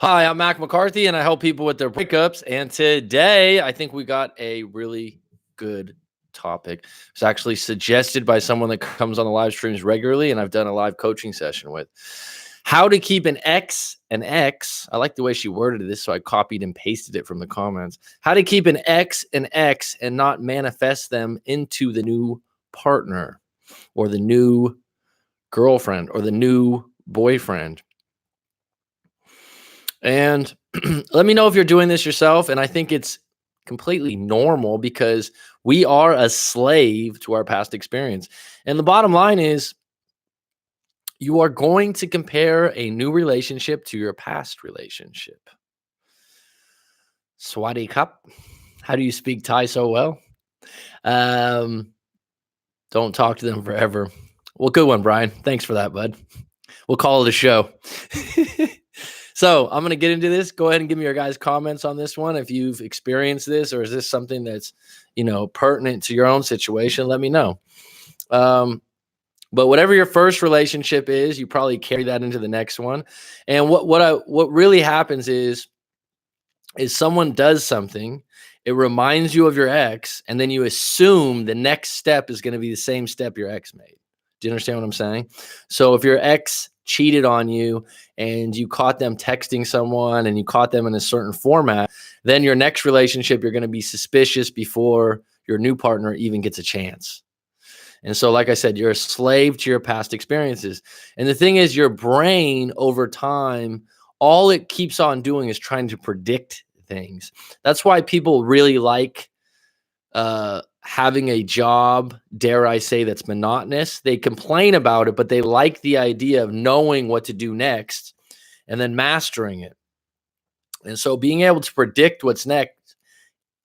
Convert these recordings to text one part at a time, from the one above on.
Hi, I'm Mac McCarthy, and I help people with their breakups. And today, I think we got a really good topic. It's actually suggested by someone that comes on the live streams regularly, and I've done a live coaching session with. How to keep an ex. I like the way she worded this, so I copied and pasted it from the comments. How to keep an ex and not manifest them into the new partner or the new girlfriend or the new boyfriend. And let me know if you're doing this yourself. And I think it's completely normal because we are a slave to our past experience. And the bottom line is you are going to compare a new relationship to your past relationship. Swati Cup. How do you speak Thai so well? Don't talk to them forever. Well, good one, Brian. Thanks for that, bud. We'll call it a show. So I'm going to get into this. Go ahead and give me your guys' comments on this one. If you've experienced this, or is this something that's, pertinent to your own situation, let me know. But whatever your first relationship is, you probably carry that into the next one. And what really happens is someone does something, it reminds you of your ex, and then you assume the next step is going to be the same step your ex made. Do you understand what I'm saying? So if your ex cheated on you and you caught them texting someone and you caught them in a certain format, then your next relationship, you're going to be suspicious before your new partner even gets a chance. And so, like I said, you're a slave to your past experiences. And the thing is, your brain over time, all it keeps on doing is trying to predict things. That's why people really like having a job, dare I say, that's monotonous. They complain about it, but they like the idea of knowing what to do next and then mastering it. And so being able to predict what's next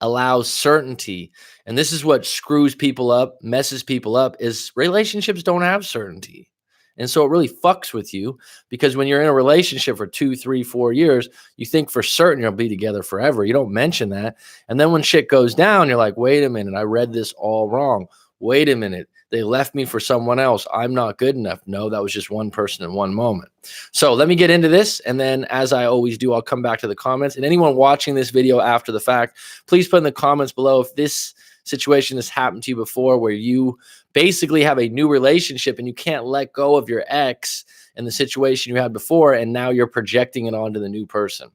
allows certainty. And this is what screws people up, messes people up, is relationships don't have certainty. And so it really fucks with you because when you're in a relationship for 2, 3, 4 years, you think for certain you'll be together forever. You don't mention that. And then when shit goes down, you're like, wait a minute, I read this all wrong. Wait a minute, they left me for someone else. I'm not good enough. No, that was just one person in one moment. So let me get into this. And then as I always do, I'll come back to the comments. And anyone watching this video after the fact, please put in the comments below if this situation has happened to you before where you basically have a new relationship and you can't let go of your ex and the situation you had before, and now you're projecting it onto the new person.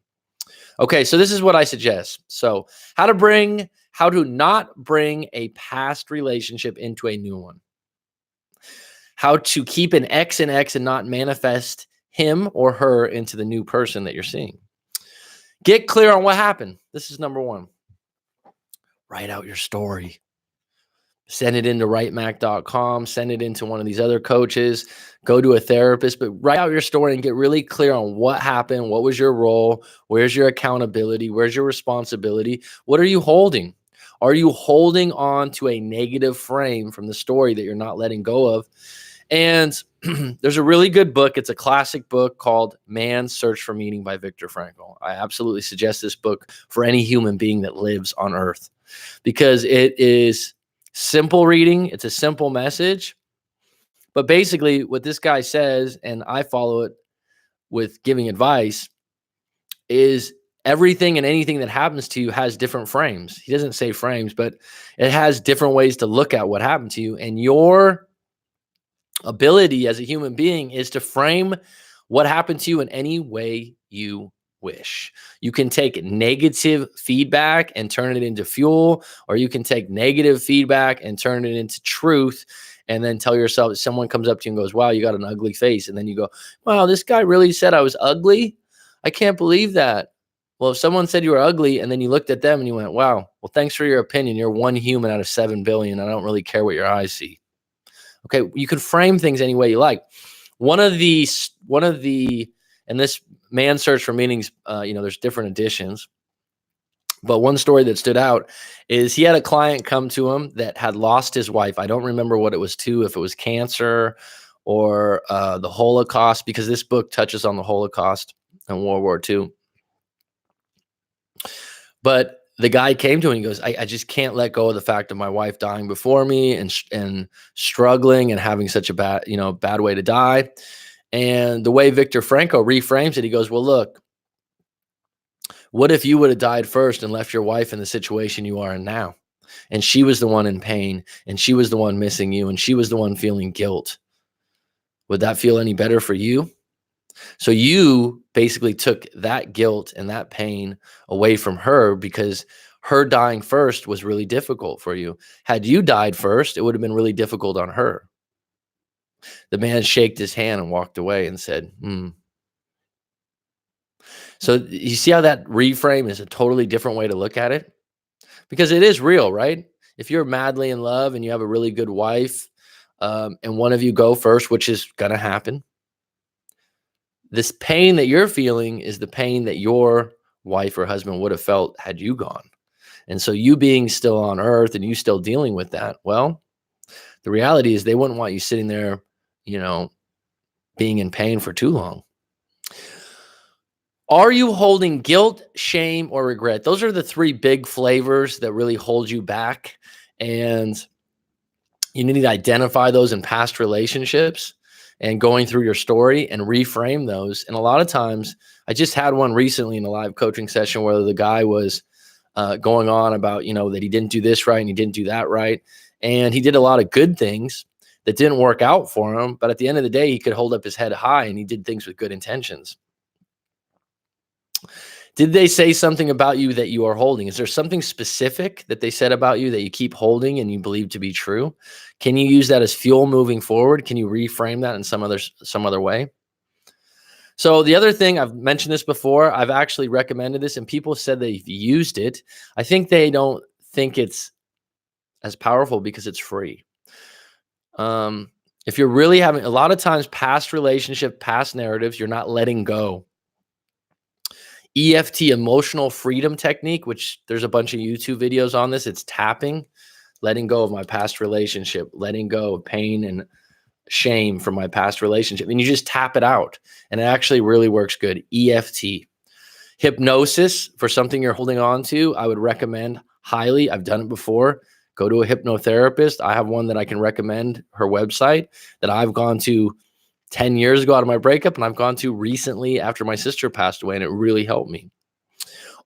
Okay, so this is what I suggest. So how to not bring a past relationship into a new one. How to keep an ex and not manifest him or her into the new person that you're seeing. Get clear on what happened. This is number one. Write out your story. Send it into writemac.com. Send it into one of these other coaches. Go to a therapist, but write out your story and get really clear on what happened. What was your role? Where's your accountability? Where's your responsibility? What are you holding? Are you holding on to a negative frame from the story that you're not letting go of? And there's a really good book. It's a classic book called Man's Search for Meaning by Viktor Frankl. I absolutely suggest this book for any human being that lives on Earth because it is simple reading. It's a simple message. But basically what this guy says, and I follow it with giving advice, is everything and anything that happens to you has different frames. He doesn't say frames, but it has different ways to look at what happened to you. And your ability as a human being is to frame what happened to you in any way you wish. You can take negative feedback and turn it into fuel, or you can take negative feedback and turn it into truth and then tell yourself, someone comes up to you and goes, wow, you got an ugly face. And then you go, wow, this guy really said I was ugly? I can't believe that. Well, if someone said you were ugly and then you looked at them and you went, wow, well, thanks for your opinion. You're one human out of 7 billion. I don't really care what your eyes see. Okay, you can frame things any way you like. One of the, and this Man's Search for Meanings, there's different editions. But one story that stood out is he had a client come to him that had lost his wife. I don't remember what it was to, if it was cancer or the Holocaust, because this book touches on the Holocaust and World War II. But the guy came to him and he goes, I just can't let go of the fact of my wife dying before me and struggling and having such a bad way to die. And the way Viktor Frankl reframes it, he goes, well, look, What if you would have died first and left your wife in the situation you are in now? And she was the one in pain, and she was the one missing you, and she was the one feeling guilt. Would that feel any better for you? So you basically took that guilt and that pain away from her because her dying first was really difficult for you. Had you died first, it would have been really difficult on her. The man shaked his hand and walked away and said, hmm. So you see how that reframe is a totally different way to look at it? Because it is real, right? If you're madly in love and you have a really good wife, and one of you go first, which is going to happen, this pain that you're feeling is the pain that your wife or husband would have felt had you gone. And so you being still on earth and you still dealing with that, well, the reality is they wouldn't want you sitting there, being in pain for too long. Are you holding guilt, shame, or regret? Those are the three big flavors that really hold you back. And you need to identify those in past relationships and going through your story and reframe those. And a lot of times, I just had one recently in a live coaching session where the guy was going on about, that he didn't do this right and he didn't do that right. And he did a lot of good things that didn't work out for him. But at the end of the day, he could hold up his head high and he did things with good intentions. Did they say something about you that you are holding? Is there something specific that they said about you that you keep holding and you believe to be true? Can you use that as fuel moving forward? Can you reframe that in some other way? So the other thing, I've mentioned this before, I've actually recommended this and people said they've used it. I think they don't think it's as powerful because it's free. If you're really having, a lot of times past relationship, past narratives, you're not letting go. EFT, emotional freedom technique, which there's a bunch of YouTube videos on this. It's tapping, letting go of my past relationship, letting go of pain and shame from my past relationship. And you just tap it out. And it actually really works good. EFT. Hypnosis for something you're holding on to, I would recommend highly. I've done it before. Go to a hypnotherapist. I have one that I can recommend, her website, that I've gone to 10 years ago out of my breakup, and I've gone to recently after my sister passed away, and it really helped me.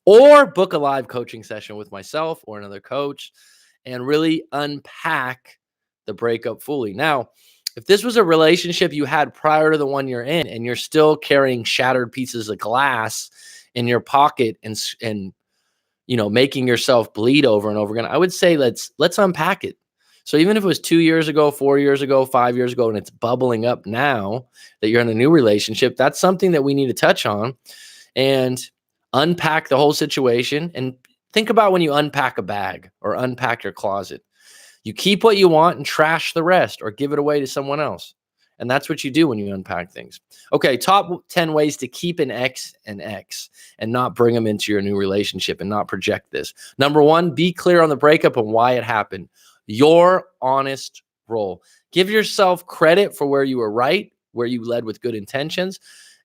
Or book a live coaching session with myself or another coach and really unpack the breakup fully. Now, if this was a relationship you had prior to the one you're in and you're still carrying shattered pieces of glass in your pocket and making yourself bleed over and over again, I would say let's unpack it. So even if it was 2 years ago, 4 years ago, 5 years ago, and it's bubbling up now that you're in a new relationship, that's something that we need to touch on and unpack the whole situation. And think about when you unpack a bag or unpack your closet. You keep what you want and trash the rest or give it away to someone else. And that's what you do when you unpack things. Okay, top 10 ways to keep an ex and not bring them into your new relationship and not project this. Number 1, be clear on the breakup and why it happened. Your honest role. Give yourself credit for where you were right, where you led with good intentions,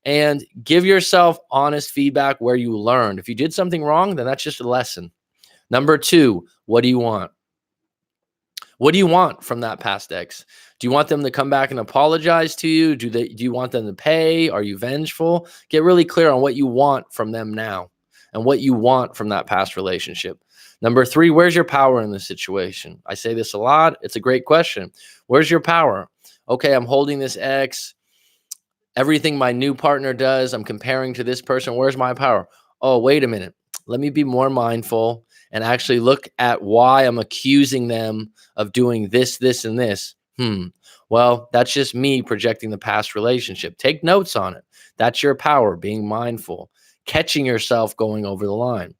and give yourself honest feedback where you learned. If you did something wrong, then that's just a lesson. Number 2, what do you want? What do you want from that past ex? Do you want them to come back and apologize to you? Do you want them to pay? Are you vengeful? Get really clear on what you want from them now and what you want from that past relationship. Number 3, where's your power in this situation? I say this a lot. It's a great question. Where's your power? Okay, I'm holding this ex. Everything my new partner does, I'm comparing to this person. Where's my power? Oh, wait a minute. Let me be more mindful and actually look at why I'm accusing them of doing this, this, and this. Well, that's just me projecting the past relationship. Take notes on it. That's your power, being mindful, catching yourself going over the line.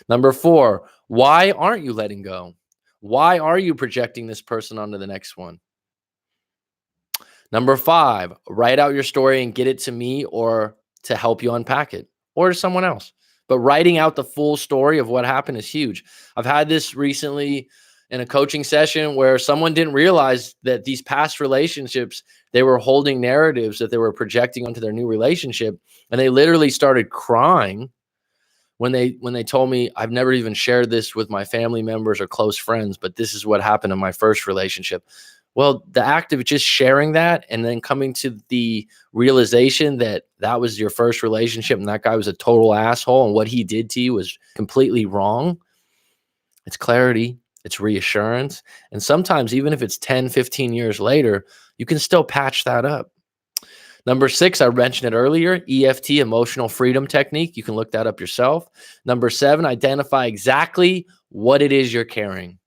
Number 4, why aren't you letting go? Why are you projecting this person onto the next one? Number 5, write out your story and get it to me or to help you unpack it or to someone else. But writing out the full story of what happened is huge. I've had this recently in a coaching session where someone didn't realize that these past relationships, they were holding narratives that they were projecting onto their new relationship. And they literally started crying when they told me, I've never even shared this with my family members or close friends, but this is what happened in my first relationship. Well, the act of just sharing that and then coming to the realization that that was your first relationship and that guy was a total asshole and what he did to you was completely wrong. It's clarity, it's reassurance. And sometimes, even if it's 10, 15 years later, you can still patch that up. Number 6, I mentioned it earlier, EFT, emotional freedom technique. You can look that up yourself. Number 7, identify exactly what it is you're carrying,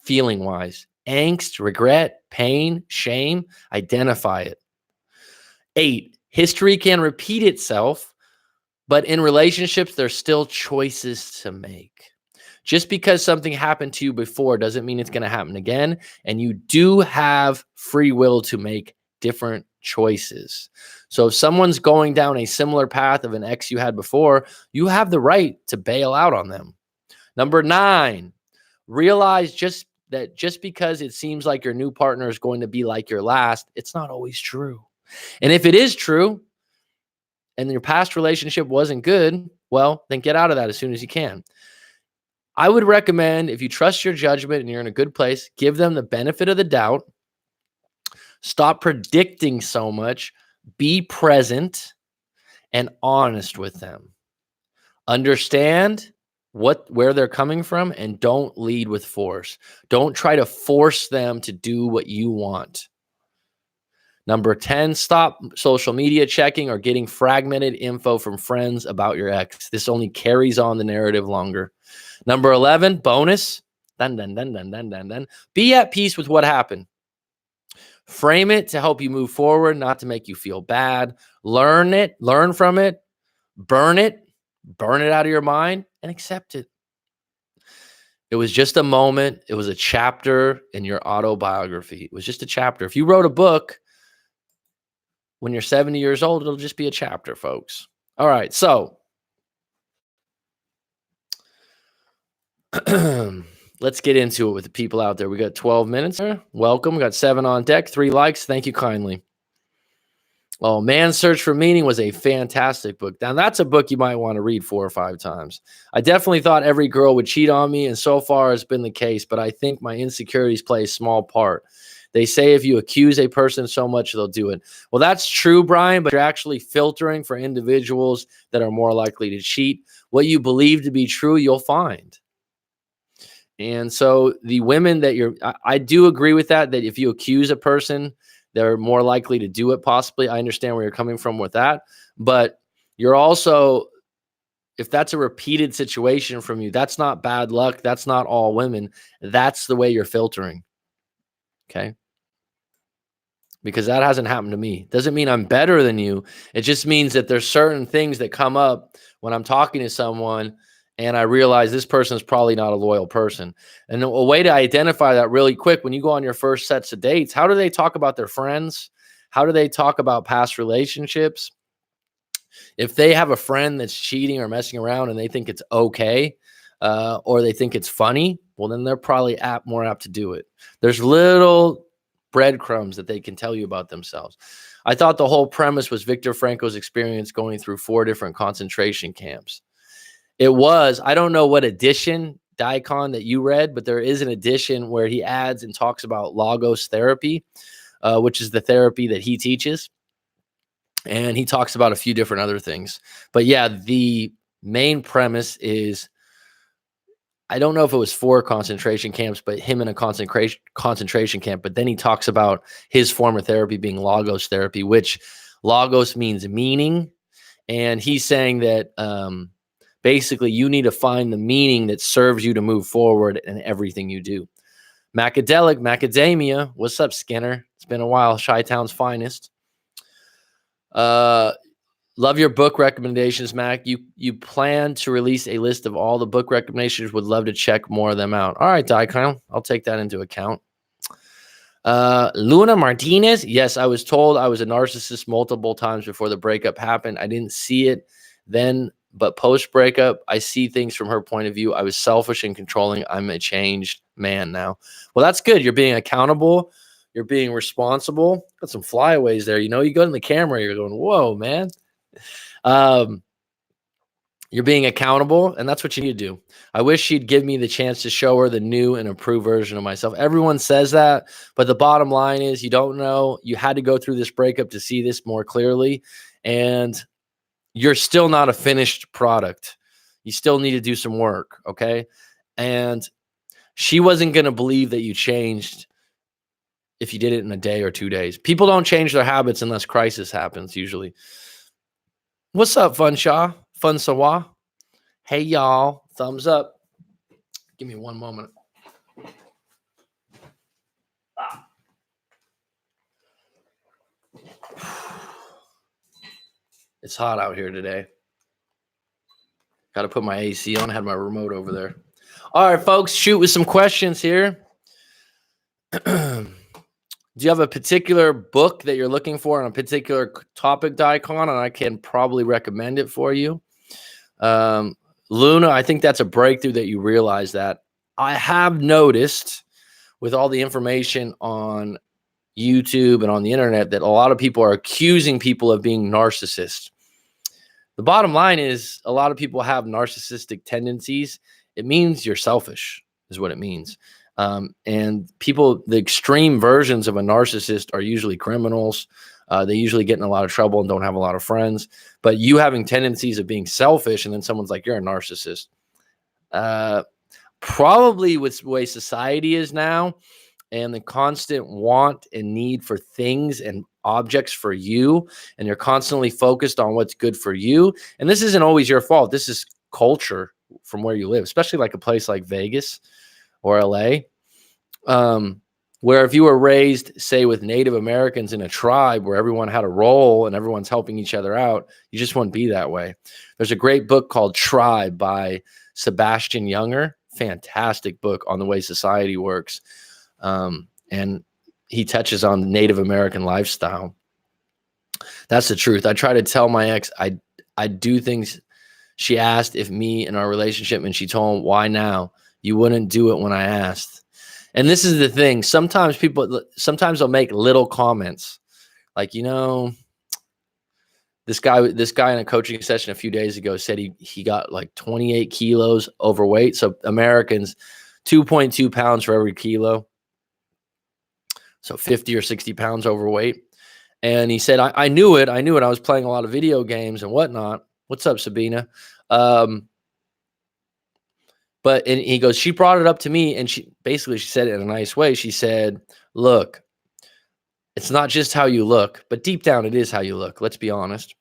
feeling wise. Angst, regret, pain, shame, identify it. 8, history can repeat itself, but in relationships, there's still choices to make. Just because something happened to you before doesn't mean it's going to happen again. And you do have free will to make different choices. So if someone's going down a similar path of an ex you had before, you have the right to bail out on them. Number 9, realize just because it seems like your new partner is going to be like your last, it's not always true. And if it is true and your past relationship wasn't good, well, then get out of that as soon as you can. I would recommend, if you trust your judgment and you're in a good place, give them the benefit of the doubt. Stop predicting so much. Be present and honest with them. Understand where they're coming from and don't lead with force. Don't try to force them to do what you want. Number 10, stop social media checking or getting fragmented info from friends about your ex. This only carries on the narrative longer. Number 11, bonus. Be at peace with what happened. Frame it to help you move forward, not to make you feel bad. Learn from it, burn it out of your mind, and accept it. It was just a moment. It was a chapter in your autobiography. It was just a chapter. If you wrote a book when you're 70 years old, it'll just be a chapter, folks. All right, so let's get into it with the people out there. We got 12 minutes here. Welcome. We got 7 on deck, 3 likes. Thank you kindly. Oh, Man's Search for Meaning was a fantastic book. Now, that's a book you might want to read 4 or 5 times. I definitely thought every girl would cheat on me, and so far it's been the case, but I think my insecurities play a small part. They say if you accuse a person so much, they'll do it. Well, that's true, Brian, but you're actually filtering for individuals that are more likely to cheat. What you believe to be true, you'll find. And so the women that I do agree with that if you accuse a person, they're more likely to do it possibly. I understand where you're coming from with that. But you're also, if that's a repeated situation from you, that's not bad luck. That's not all women. That's the way you're filtering. Okay. Because that hasn't happened to me. Doesn't mean I'm better than you. It just means that there's certain things that come up when I'm talking to someone and I realize this person is probably not a loyal person. And a way to identify that really quick, when you go on your first sets of dates, how do they talk about their friends? How do they talk about past relationships? If they have a friend that's cheating or messing around and they think it's okay, or they think it's funny, well, then they're probably more apt to do it. There's little breadcrumbs that they can tell you about themselves. I thought the whole premise was Viktor Frankl's experience going through 4 different concentration camps. It was, I don't know what edition, Daikon, that you read, but there is an edition where he adds and talks about logos therapy, which is the therapy that he teaches. And he talks about a few different other things. But yeah, the main premise is, I don't know if it was 4 concentration camps, but him in a concentration camp. But then he talks about his form of therapy being logos therapy, which logos means meaning. And he's saying that basically you need to find the meaning that serves you to move forward in everything you do. Macadamia. What's up, Skinner? It's been a while. Chi-Town's finest. Love your book recommendations, Mac. You plan to release a list of all the book recommendations. Would love to check more of them out. All right, Daikon. I'll take that into account. Luna Martinez. Yes, I was told I was a narcissist multiple times before the breakup happened. I didn't see it then, but post breakup, I see things from her point of view. I was selfish and controlling. I'm a changed man now. Well, that's good. You're being accountable. You're being responsible. Got some flyaways there. You go in the camera, you're going, whoa, man. You're being accountable, and that's what you need to do. I wish she'd give me the chance to show her the new and improved version of myself. Everyone says that, but the bottom line is you don't know. You had to go through this breakup to see this more clearly, and you're still not a finished product. You still need to do some work, okay? And she wasn't going to believe that you changed if you did it in a day or 2 days. People don't change their habits unless crisis happens, usually. What's up, Funshaw? Funsawa? Hey, y'all. Thumbs up. Give me one moment. It's hot out here today. Got to put my AC on. I had my remote over there. All right, folks, shoot with some questions here. Do you have a particular book that you're looking for on a particular topic, Daikon? And I can probably recommend it for you. Luna, I think that's a breakthrough that you realize that. I have noticed with all the information on YouTube and on the internet that a lot of people are accusing people of being narcissists. The bottom line is a lot of people have narcissistic tendencies. It means you're selfish is what it means. And people, the extreme versions of a narcissist are usually criminals. They usually get in a lot of trouble and don't have a lot of friends. But you having tendencies of being selfish, and then someone's like, you're a narcissist. Probably with the way society is now and the constant want and need for things and objects for you, and you're constantly focused on what's good for you. And this isn't always your fault. This is culture from where you live, especially like a place like Vegas or LA, where if you were raised, say, with Native Americans in a tribe where everyone had a role and everyone's helping each other out, you just wouldn't be that way. There's a great book called Tribe by Sebastian Junger. Fantastic book on the way society works. And he touches on the Native American lifestyle. That's the truth. I try to tell my ex, I do things. She asked if me and our relationship, and she told him, why now? You wouldn't do it when I asked. And this is the thing. Sometimes they'll make little comments like, this guy in a coaching session a few days ago said he got like 28 kilos overweight. So Americans, 2.2 pounds for every kilo. So 50 or 60 pounds overweight. And he said, I knew it. I was playing a lot of video games and whatnot. What's up, Sabina? But he goes, she brought it up to me, and she said it in a nice way. She said, look, it's not just how you look, but deep down it is how you look. Let's be honest.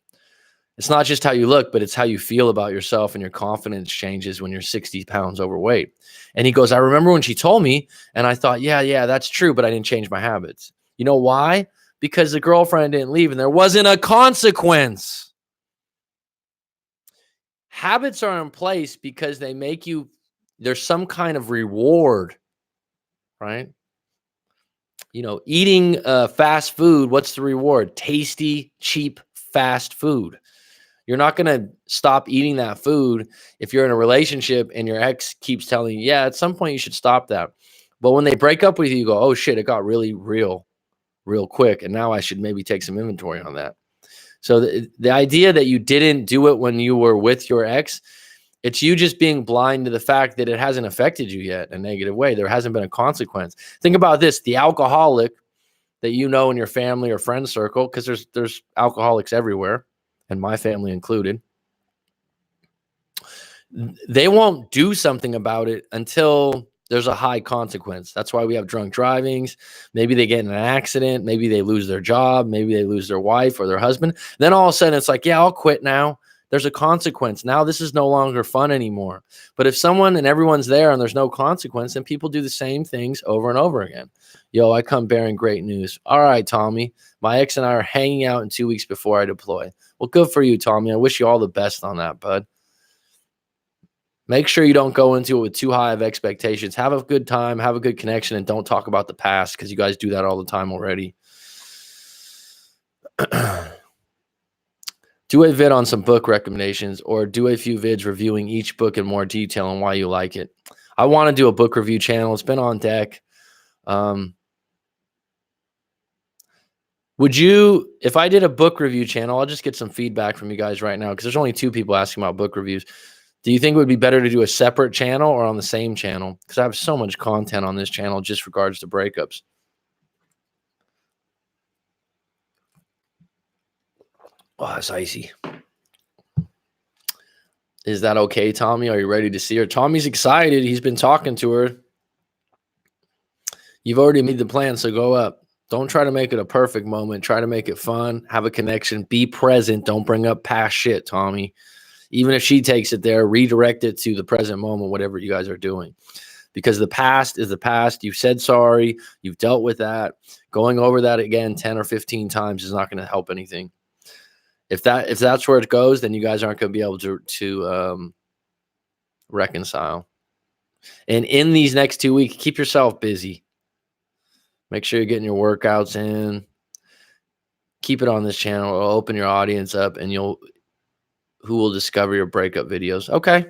It's not just how you look, but it's how you feel about yourself, and your confidence changes when you're 60 pounds overweight. And he goes, I remember when she told me, and I thought, yeah, that's true, but I didn't change my habits. You know why? Because the girlfriend didn't leave, and there wasn't a consequence. Habits are in place because they make you, there's some kind of reward, right? Eating fast food, what's the reward? Tasty, cheap, fast food. You're not going to stop eating that food if you're in a relationship and your ex keeps telling you, yeah, at some point you should stop that. But when they break up with you, you go, oh shit, it got really real quick. And now I should maybe take some inventory on that. So the idea that you didn't do it when you were with your ex, it's you just being blind to the fact that it hasn't affected you yet in a negative way. There hasn't been a consequence. Think about this, the alcoholic that in your family or friend circle, because there's alcoholics everywhere, and my family included. They won't do something about it until there's a high consequence. That's why we have drunk drivings. Maybe they get in an accident. Maybe they lose their job. Maybe they lose their wife or their husband. Then all of a sudden it's like, yeah, I'll quit now. There's a consequence. Now this is no longer fun anymore. But if someone and everyone's there and there's no consequence, then people do the same things over and over again. Yo, I come bearing great news. All right, Tommy. My ex and I are hanging out in 2 weeks before I deploy. Well, good for you, Tommy. I wish you all the best on that, bud. Make sure you don't go into it with too high of expectations. Have a good time, have a good connection, and don't talk about the past because you guys do that all the time already. Do a vid on some book recommendations, or do a few vids reviewing each book in more detail and why you like it. I want to do a book review channel. It's been on deck. Would you, if I did a book review channel, I'll just get some feedback from you guys right now because there's only 2 people asking about book reviews. Do you think it would be better to do a separate channel or on the same channel? Because I have so much content on this channel just regards to breakups. Oh, it's icy. Is that okay, Tommy? Are you ready to see her? Tommy's excited. He's been talking to her. You've already made the plan, so go up. Don't try to make it a perfect moment. Try to make it fun. Have a connection. Be present. Don't bring up past shit, Tommy. Even if she takes it there, redirect it to the present moment, whatever you guys are doing. Because the past is the past. You've said sorry. You've dealt with that. Going over that again 10 or 15 times is not going to help anything. If that's where it goes, then you guys aren't going to be able to reconcile. And in these next 2 weeks, keep yourself busy. Make sure you're getting your workouts in. Keep it on this channel. It'll open your audience up, and who will discover your breakup videos. Okay.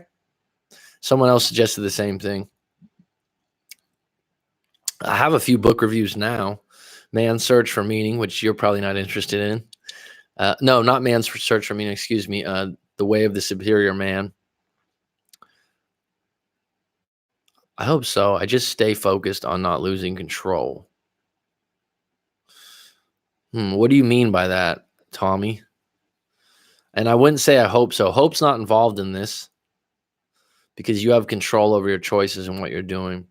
Someone else suggested the same thing. I have a few book reviews now. Man's Search for Meaning, which you're probably not interested in. No, not Man's Search for Meaning. Excuse me. The Way of the Superior Man. I hope so. I just stay focused on not losing control. What do you mean by that, Tommy? And I wouldn't say I hope so. Hope's not involved in this because you have control over your choices and what you're doing.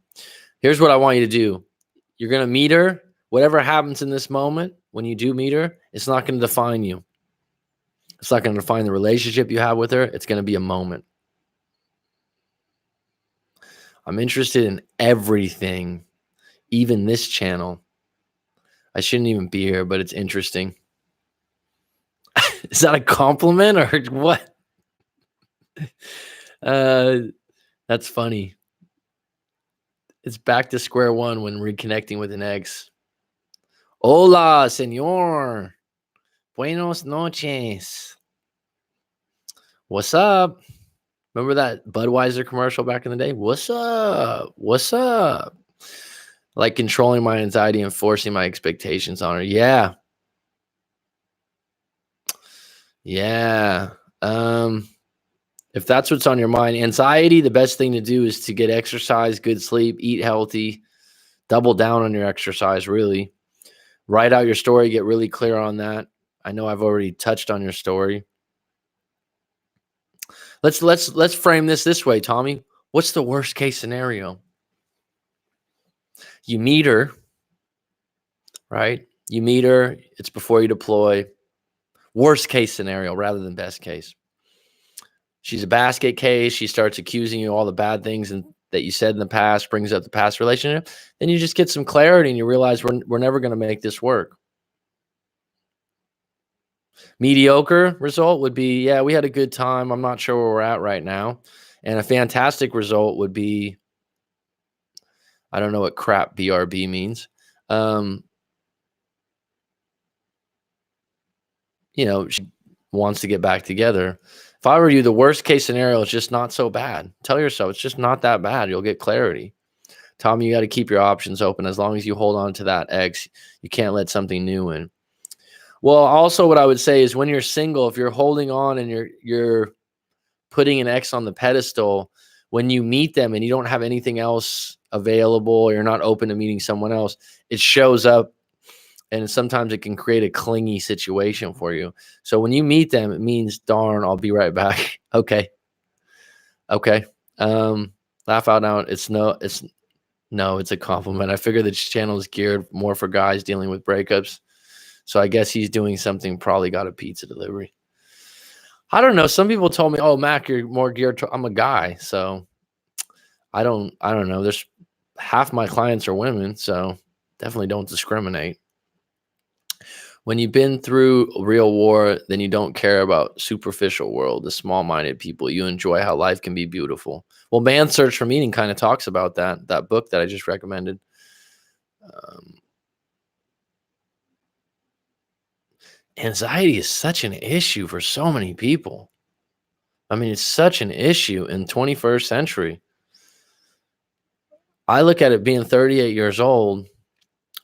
Here's what I want you to do. You're going to meet her. Whatever happens in this moment, when you do meet her, it's not going to define you. It's not going to define the relationship you have with her. It's going to be a moment. I'm interested in everything, even this channel. I shouldn't even be here, but it's interesting. Is that a compliment or what? That's funny. It's back to square one when reconnecting with an ex. Hola, señor. Buenos noches. What's up? Remember that Budweiser commercial back in the day? What's up? What's up? Like controlling my anxiety and forcing my expectations on her. Yeah. Yeah. If that's what's on your mind, anxiety, the best thing to do is to get exercise, good sleep, eat healthy, double down on your exercise, really. Write out your story, get really clear on that. I know I've already touched on your story. Let's frame this way, Tommy. What's the worst case scenario? You meet her, right? You meet her, it's before you deploy. Worst case scenario rather than best case. She's a basket case. She starts accusing you of all the bad things that you said in the past, brings up the past relationship. Then you just get some clarity and you realize we're never going to make this work. Mediocre result would be, yeah, we had a good time. I'm not sure where we're at right now. And a fantastic result would be, I don't know what crap BRB means. She wants to get back together. If I were you, the worst case scenario is just not so bad. Tell yourself it's just not that bad. You'll get clarity. Tommy, you got to keep your options open. As long as you hold on to that ex, you can't let something new in. Well, also what I would say is when you're single, if you're holding on and you're putting an ex on the pedestal, when you meet them and you don't have anything else available, or you're not open to meeting someone else, it shows up. And sometimes it can create a clingy situation for you. So when you meet them, it means, darn, I'll be right back. Okay. Laugh out loud. It's a compliment. I figure this channel is geared more for guys dealing with breakups. So I guess he's doing something, probably got a pizza delivery. I don't know. Some people told me, oh, Mac, you're more geared to, I'm a guy. So I don't know. There's half my clients are women. So definitely don't discriminate. When you've been through a real war, then you don't care about superficial world, the small-minded people. You enjoy how life can be beautiful. Well, Man's Search for Meaning kind of talks about that book that I just recommended. Anxiety is such an issue for so many people. I mean, it's such an issue in 21st century. I look at it being 38 years old.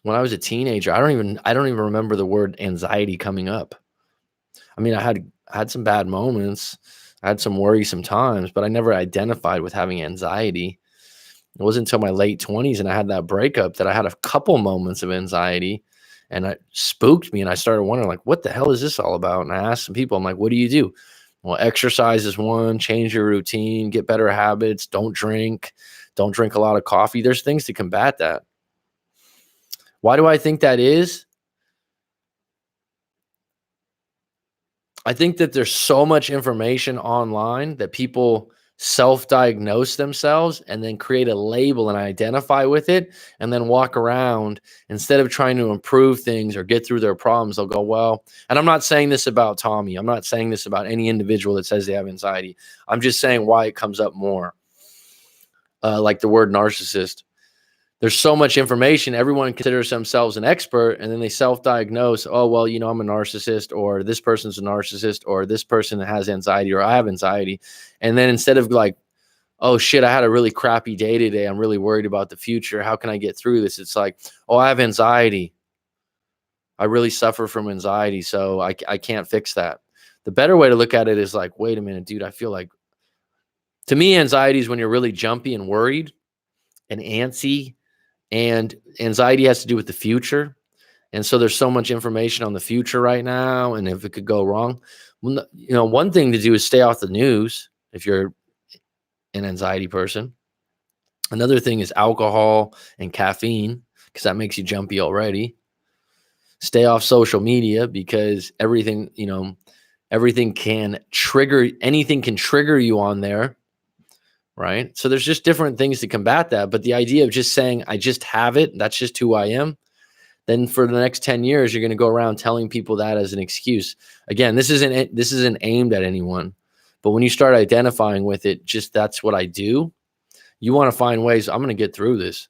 when I was a teenager, I don't even remember the word anxiety coming up. I mean, I had some bad moments. I had some worrisome times, but I never identified with having anxiety. It wasn't until my late 20s and I had that breakup that I had a couple moments of anxiety, and it spooked me. And I started wondering, like, what the hell is this all about? And I asked some people, I'm like, what do you do? Well, exercise is one, change your routine, get better habits, don't drink a lot of coffee. There's things to combat that. Why do I think that is? I think that there's so much information online that people self-diagnose themselves and then create a label and identify with it and then walk around instead of trying to improve things or get through their problems. They'll go, well, and I'm not saying this about Tommy. I'm not saying this about any individual that says they have anxiety. I'm just saying why it comes up more. Like the word narcissist. There's so much information. Everyone considers themselves an expert, and then they self-diagnose. Oh, well, I'm a narcissist, or this person's a narcissist, or this person has anxiety, or I have anxiety. And then instead of like, oh shit, I had a really crappy day today, I'm really worried about the future, how can I get through this? It's like, oh, I have anxiety. I really suffer from anxiety, so I can't fix that. The better way to look at it is like, wait a minute, dude, I feel like, to me, anxiety is when you're really jumpy and worried and antsy. And anxiety has to do with the future. And so there's so much information on the future right now. And if it could go wrong, one thing to do is stay off the news if you're an anxiety person. Another thing is alcohol and caffeine, because that makes you jumpy already. Stay off social media because everything can trigger, anything can trigger you on there. Right. So there's just different things to combat that. But the idea of just saying, I just have it, that's just who I am. Then for the next 10 years, you're going to go around telling people that as an excuse. Again, this isn't aimed at anyone. But when you start identifying with it, just that's what I do. You want to find ways, I'm going to get through this.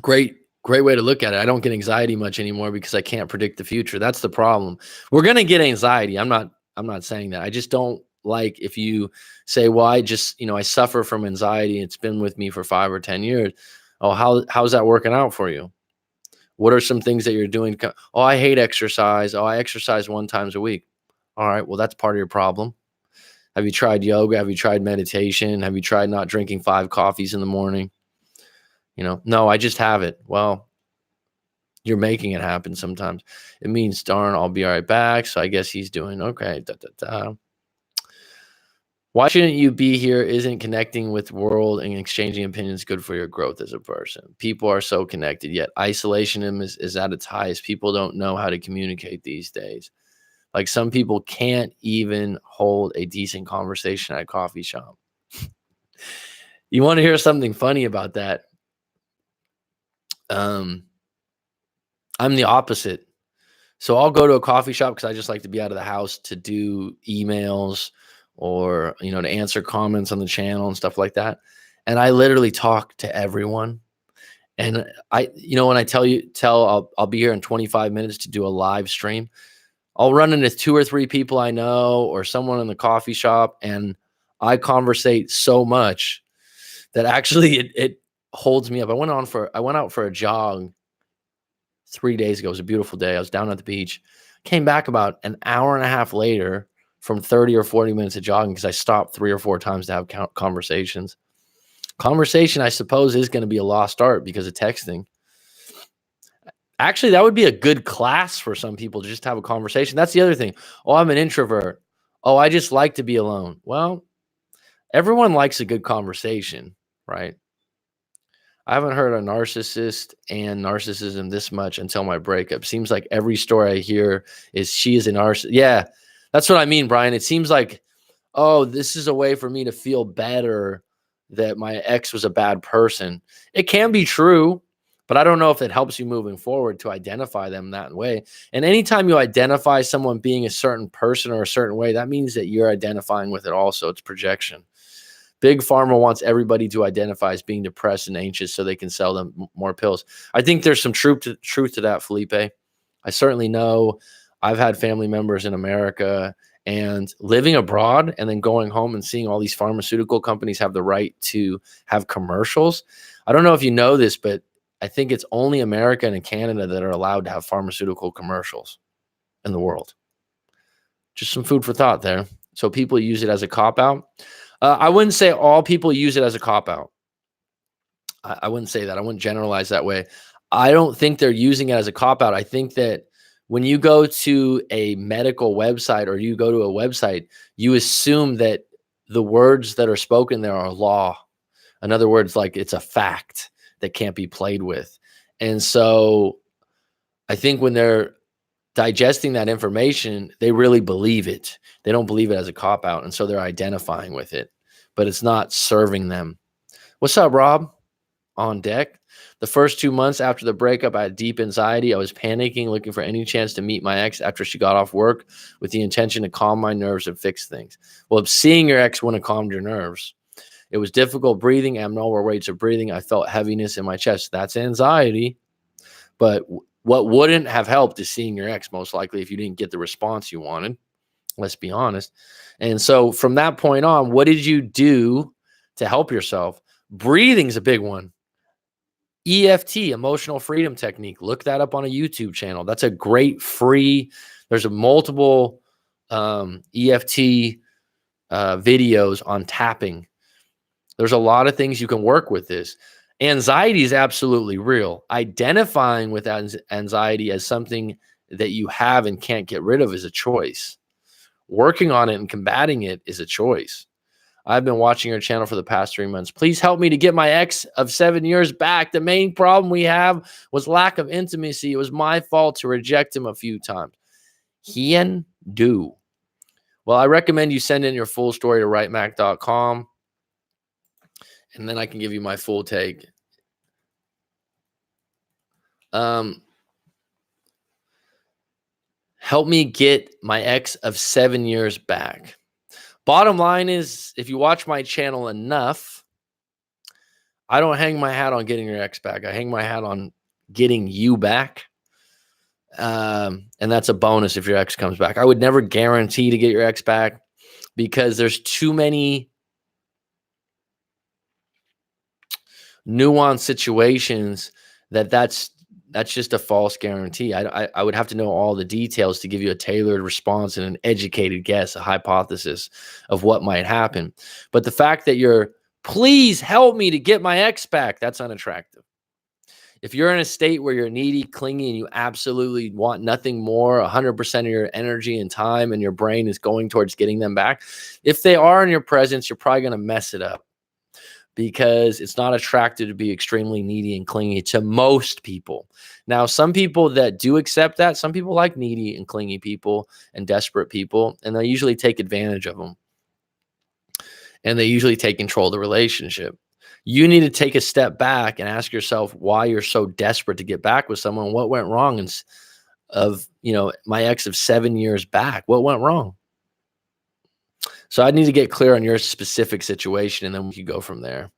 Great way to look at it. I don't get anxiety much anymore because I can't predict the future. That's the problem. We're going to get anxiety. I'm not saying that. I just don't like if you say, well, I suffer from anxiety. It's been with me for 5 or 10 years. Oh, how's that working out for you? What are some things that you're doing? Oh, I hate exercise. Oh, I exercise 1 time a week. All right. Well, that's part of your problem. Have you tried yoga? Have you tried meditation? Have you tried not drinking 5 coffees in the morning? No, I just have it. Well, you're making it happen sometimes. It means, darn, I'll be right back. So I guess he's doing okay. Why shouldn't you be here? Isn't connecting with world and exchanging opinions good for your growth as a person? People are so connected, yet isolationism is at its highest. People don't know how to communicate these days. Like some people can't even hold a decent conversation at a coffee shop. You want to hear something funny about that? I'm the opposite. So I'll go to a coffee shop because I just like to be out of the house to do emails or, to answer comments on the channel and stuff like that. And I literally talk to everyone. And when I tell I'll be here in 25 minutes to do a live stream, I'll run into 2 or 3 people I know or someone in the coffee shop. And I conversate so much that actually it holds me up. I went out for a jog 3 days ago. It was a beautiful day. I was down at the beach, came back about an hour and a half later from 30 or 40 minutes of jogging because I stopped 3 or 4 times to have conversations. Conversation, I suppose, is going to be a lost art because of texting. Actually, that would be a good class for some people to just have a conversation. That's the other thing. Oh, I'm an introvert. Oh, I just like to be alone. Well, everyone likes a good conversation, right? I haven't heard a narcissist and narcissism this much until my breakup. Seems like every story I hear is she is a narcissist. Yeah, that's what I mean, Brian. It seems like, oh, this is a way for me to feel better that my ex was a bad person. It can be true, but I don't know if it helps you moving forward to identify them that way. And anytime you identify someone being a certain person or a certain way, that means that you're identifying with it also. It's projection. Big Pharma wants everybody to identify as being depressed and anxious so they can sell them more pills. I think there's some truth to that, Felipe. I certainly know I've had family members in America and living abroad and then going home and seeing all these pharmaceutical companies have the right to have commercials. I don't know if you know this, but I think it's only America and Canada that are allowed to have pharmaceutical commercials in the world. Just some food for thought there. So people use it as a cop out. I wouldn't say all people use it as a cop out. I wouldn't say that. I wouldn't generalize that way. I don't think they're using it as a cop out. I think that when you go to a medical website or you go to a website, you assume that the words that are spoken there are law. In other words, like it's a fact that can't be played with. And so I think when they're digesting that information, they really believe it. They don't believe it as a cop out. And so they're identifying with it, but it's not serving them. What's up, Rob? On deck. The first 2 months after the breakup, I had deep anxiety. I was panicking, looking for any chance to meet my ex after she got off work with the intention to calm my nerves and fix things. Well, seeing your ex wouldn't have calmed your nerves. It was difficult breathing, abnormal rates of breathing. I felt heaviness in my chest. That's anxiety. But what wouldn't have helped is seeing your ex, most likely, if you didn't get the response you wanted. Let's be honest. And so from that point on, what did you do to help yourself? Breathing's a big one. EFT, emotional freedom technique. Look that up on a YouTube channel. That's a great free. There's a multiple EFT videos on tapping. There's a lot of things you can work with this. Anxiety is absolutely real. Identifying with anxiety as something that you have and can't get rid of is a choice. Working on it and combating it is a choice. I've been watching your channel for the past 3 months. Please help me to get my ex of 7 years back. The main problem we have was lack of intimacy. It was my fault to reject him a few times. Hien do. Well, I recommend you send in your full story to writemac.com, and then I can give you my full take. Help me get my ex of 7 years back. Bottom line is, if you watch my channel enough, I don't hang my hat on getting your ex back. I hang my hat on getting you back. And that's a bonus if your ex comes back. I would never guarantee to get your ex back because there's too many nuanced situations that's just a false guarantee. I would have to know all the details to give you a tailored response and an educated guess, a hypothesis of what might happen. But the fact that you're, please help me to get my ex back, that's unattractive. If you're in a state where you're needy, clingy, and you absolutely want nothing more, 100% of your energy and time and your brain is going towards getting them back, if they are in your presence, you're probably going to mess it up because it's not attractive to be extremely needy and clingy to most people. Now, some people that do accept that, some people like needy and clingy people and desperate people, and they usually take advantage of them. And they usually take control of the relationship. You need to take a step back and ask yourself why you're so desperate to get back with someone. What went wrong my ex of 7 years back? What went wrong? So I need to get clear on your specific situation, and then we can go from there.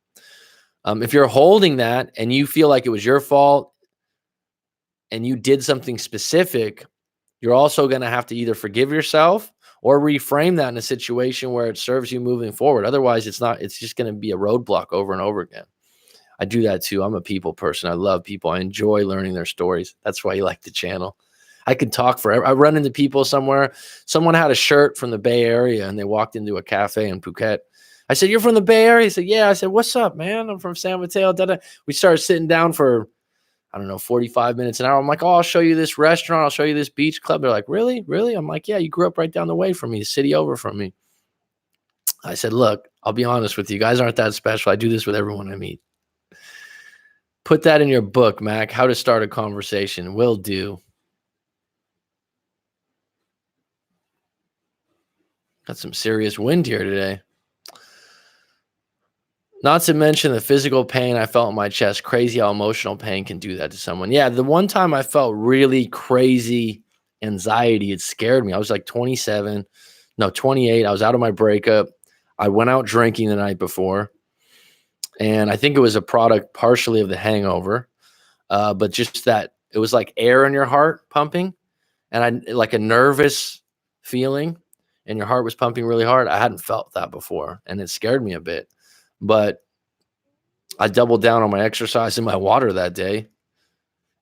If you're holding that and you feel like it was your fault and you did something specific, you're also going to have to either forgive yourself or reframe that in a situation where it serves you moving forward. Otherwise, it's just going to be a roadblock over and over again. I do that too. I'm a people person. I love people. I enjoy learning their stories. That's why you like the channel. I could talk forever. I run into people somewhere. Someone had a shirt from the Bay Area and they walked into a cafe in Phuket. I said, "You're from the Bay Area?" He said, "Yeah." I said, "What's up, man? I'm from San Mateo." Da-da. We started sitting down for, 45 minutes, an hour. I'm like, "Oh, I'll show you this restaurant. I'll show you this beach club." They're like, "Really? Really?" I'm like, "Yeah, you grew up right down the way from me, the city over from me." I said, "Look, I'll be honest with you. You guys aren't that special. I do this with everyone I meet." Put that in your book, Mac. How to start a conversation. Will do. Got some serious wind here today. Not to mention the physical pain I felt in my chest. Crazy how emotional pain can do that to someone. Yeah, the one time I felt really crazy anxiety, it scared me. I was like 28. I was out of my breakup. I went out drinking the night before. And I think it was a product partially of the hangover. But just that it was like air in your heart pumping. And like a nervous feeling. And your heart was pumping really hard. I hadn't felt that before, and it scared me a bit. But I doubled down on my exercise and my water that day.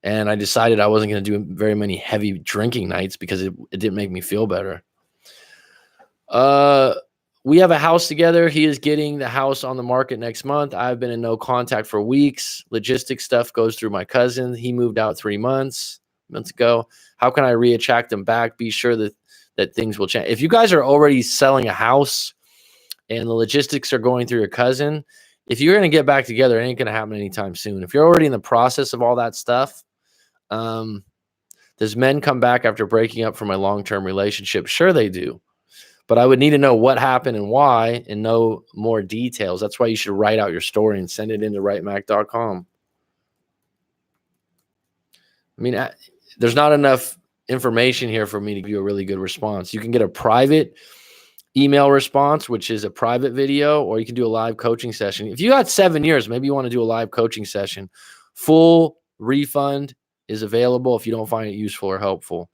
And I decided I wasn't going to do very many heavy drinking nights because it didn't make me feel better. We have a house together. He is getting the house on the market next month. I've been in no contact for weeks. Logistics stuff goes through my cousin. He moved out 3 months ago. How can I re-attract him back? Be sure that things will change. If you guys are already selling a house and the logistics are going through your cousin, if you're going to get back together, it ain't going to happen anytime soon. If you're already in the process of all that stuff, does men come back after breaking up from a long-term relationship? Sure they do. But I would need to know what happened and why and know more details. That's why you should write out your story and send it into writemac.com. I mean, there's not enough information here for me to give you a really good response. You can get a private email response, which is a private video, or you can do a live coaching session. If you got 7 years, maybe you want to do a live coaching session. Full refund is available if you don't find it useful or helpful.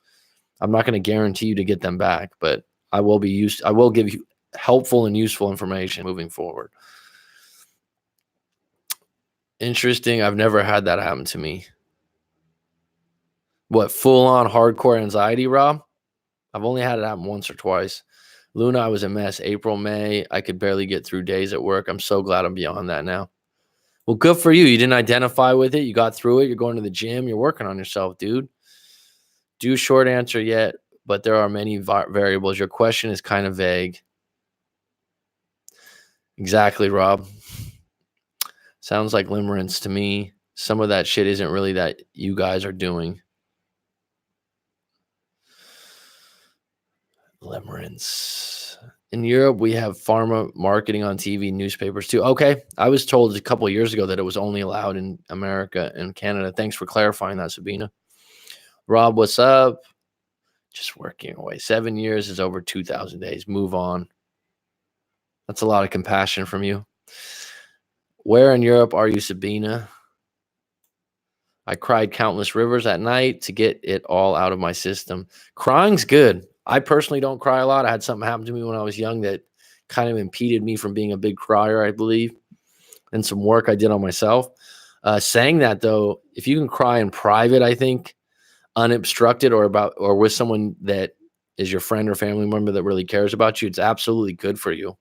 I'm not going to guarantee you to get them back, but I will give you helpful and useful information moving forward. Interesting. I've never had that happen to me. What, full-on hardcore anxiety, Rob? I've only had it happen once or twice. Luna, I was a mess. April, May, I could barely get through days at work. I'm so glad I'm beyond that now. Well, good for you. You didn't identify with it. You got through it. You're going to the gym. You're working on yourself, dude. Do short answer yet, but there are many variables. Your question is kind of vague. Exactly, Rob. Sounds like limerence to me. Some of that shit isn't really that you guys are doing. Limerence. In Europe, we have pharma marketing on TV, newspapers too. Okay. I was told a couple of years ago that it was only allowed in America and Canada. Thanks for clarifying that, Sabina. Rob, what's up? Just working away. 7 years is over 2,000 days. Move on. That's a lot of compassion from you. Where in Europe are you, Sabina? I cried countless rivers at night to get it all out of my system. Crying's good. I personally don't cry a lot. I had something happen to me when I was young that kind of impeded me from being a big crier, I believe, and some work I did on myself. Saying that, though, if you can cry in private, I think, unobstructed or with someone that is your friend or family member that really cares about you, it's absolutely good for you.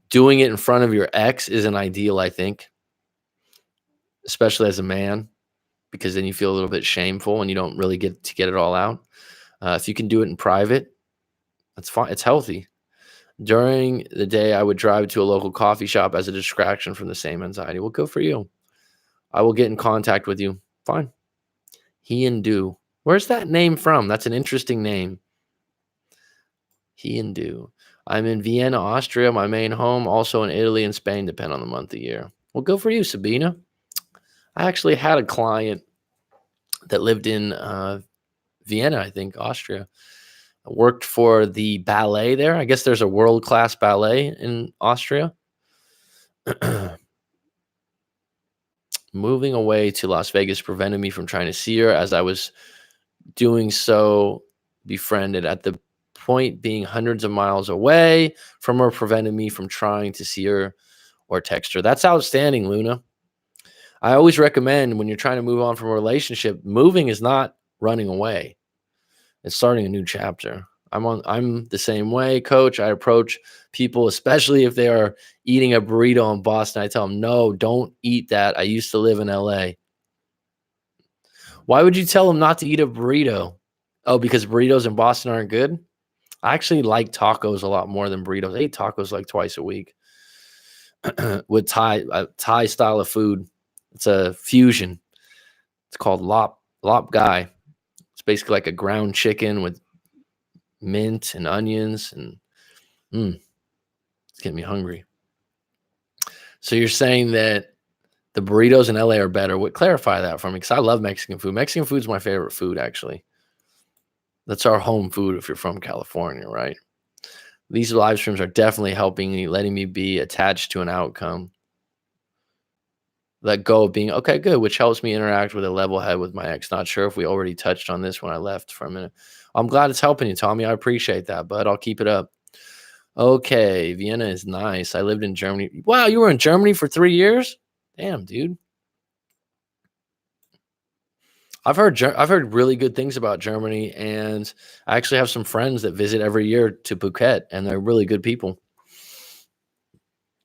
Doing it in front of your ex isn't ideal, I think, especially as a man, because then you feel a little bit shameful and you don't really get to get it all out. If you can do it in private, that's fine. It's healthy. During the day, I would drive to a local coffee shop as a distraction from the same anxiety. Well, good for you. I will get in contact with you. Fine. He and Do. Where's that name from? That's an interesting name. He and Do. I'm in Vienna, Austria, my main home. Also in Italy and Spain, depend on the month of year. Well, good for you, Sabina. I actually had a client that lived in Vienna, I think, Austria. I worked for the ballet there. I guess there's a world-class ballet in Austria. Moving away to Las Vegas prevented me from trying to see her, as I was doing so befriended. At the point, being hundreds of miles away from her prevented me from trying to see her or text her. That's outstanding, Luna. I always recommend when you're trying to move on from a relationship, moving is not running away. It's starting a new chapter. I'm the same way, coach. I approach people, especially if they are eating a burrito in Boston. I tell them, no, don't eat that. I used to live in LA. Why would you tell them not to eat a burrito? Oh, because burritos in Boston aren't good? I actually like tacos a lot more than burritos. I eat tacos like twice a week with Thai style of food. It's a fusion. It's called lop gai. It's basically like a ground chicken with mint and onions, and it's getting me hungry. So you're saying that the burritos in LA are better? What, clarify that for me, because I love Mexican food. Mexican food is my favorite food, actually. That's our home food if you're from California, right? These live streams are definitely helping me, letting me be attached to an outcome. Let go of being okay, good, which helps me interact with a level head with my ex. Not sure if we already touched on this when I left for a minute. I'm glad it's helping you, Tommy. I appreciate that, bud. I'll keep it up. Okay, Vienna is nice. I lived in Germany. Wow, you were in Germany for 3 years? Damn, dude. I've heard really good things about Germany, and I actually have some friends that visit every year to Phuket, and they're really good people.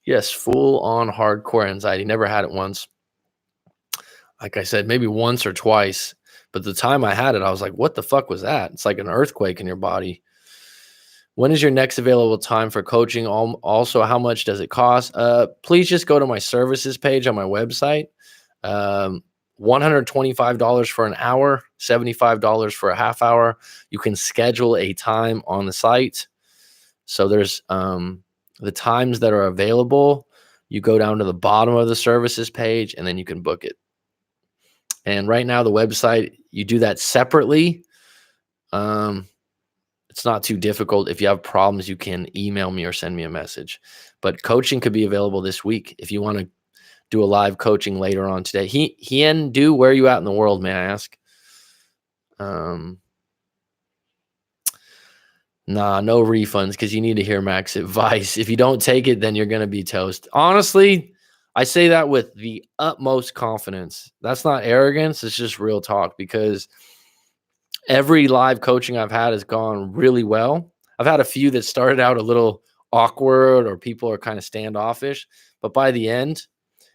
Yes, full on hardcore anxiety. Never had it once. Like I said, maybe once or twice, but the time I had it, I was like, "What the fuck was that?" It's like an earthquake in your body. When is your next available time for coaching? Also, how much does it cost? Please just go to my services page on my website. Um, $125 for an hour, $75 for a half hour. You can schedule a time on the site. So there's the times that are available. You go down to the bottom of the services page and then you can book it. And right now, the website, you do that separately. Um, it's not too difficult. If you have problems, you can email me or send me a message. But coaching could be available this week if you want to do a live coaching later on today. Hien Do, where are you at in the world, may I ask? Nah, no refunds because you need to hear Mac's advice. If you don't take it, then you're going to be toast. Honestly, I say that with the utmost confidence. That's not arrogance. It's just real talk because every live coaching I've had has gone really well. I've had a few that started out a little awkward or people are kind of standoffish, but by the end,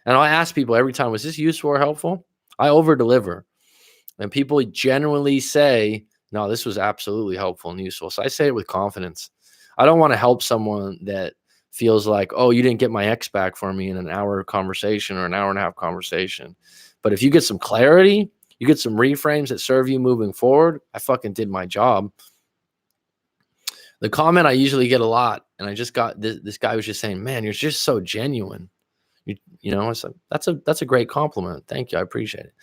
and I ask people every time, was this useful or helpful? I over deliver. And people genuinely say, no, this was absolutely helpful and useful. So I say it with confidence. I don't want to help someone that feels like, oh, you didn't get my X back for me in an hour conversation or an hour and a half conversation. But if you get some clarity, you get some reframes that serve you moving forward, I fucking did my job. The comment I usually get a lot, and I just got this guy was just saying, man, you're just so genuine. You know, it's like, that's a great compliment. Thank you. I appreciate it.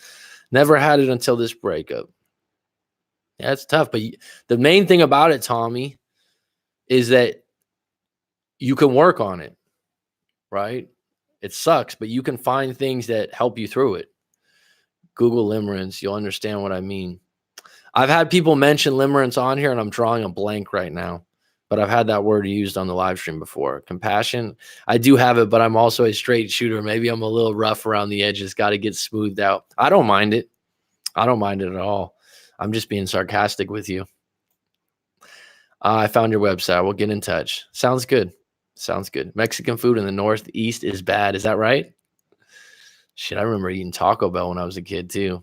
Never had it until this breakup. Yeah, it's tough. But the main thing about it, Tommy, is that you can work on it, right? It sucks, but you can find things that help you through it. Google limerence. You'll understand what I mean. I've had people mention limerence on here, and I'm drawing a blank right now. But I've had that word used on the live stream before. Compassion, I do have it, but I'm also a straight shooter. Maybe I'm a little rough around the edges. Got to get smoothed out. I don't mind it. I don't mind it at all. I'm just being sarcastic with you. I found your website. We'll get in touch. Sounds good. Sounds good. Mexican food in the Northeast is bad. Is that right? Shit, I remember eating Taco Bell when I was a kid too.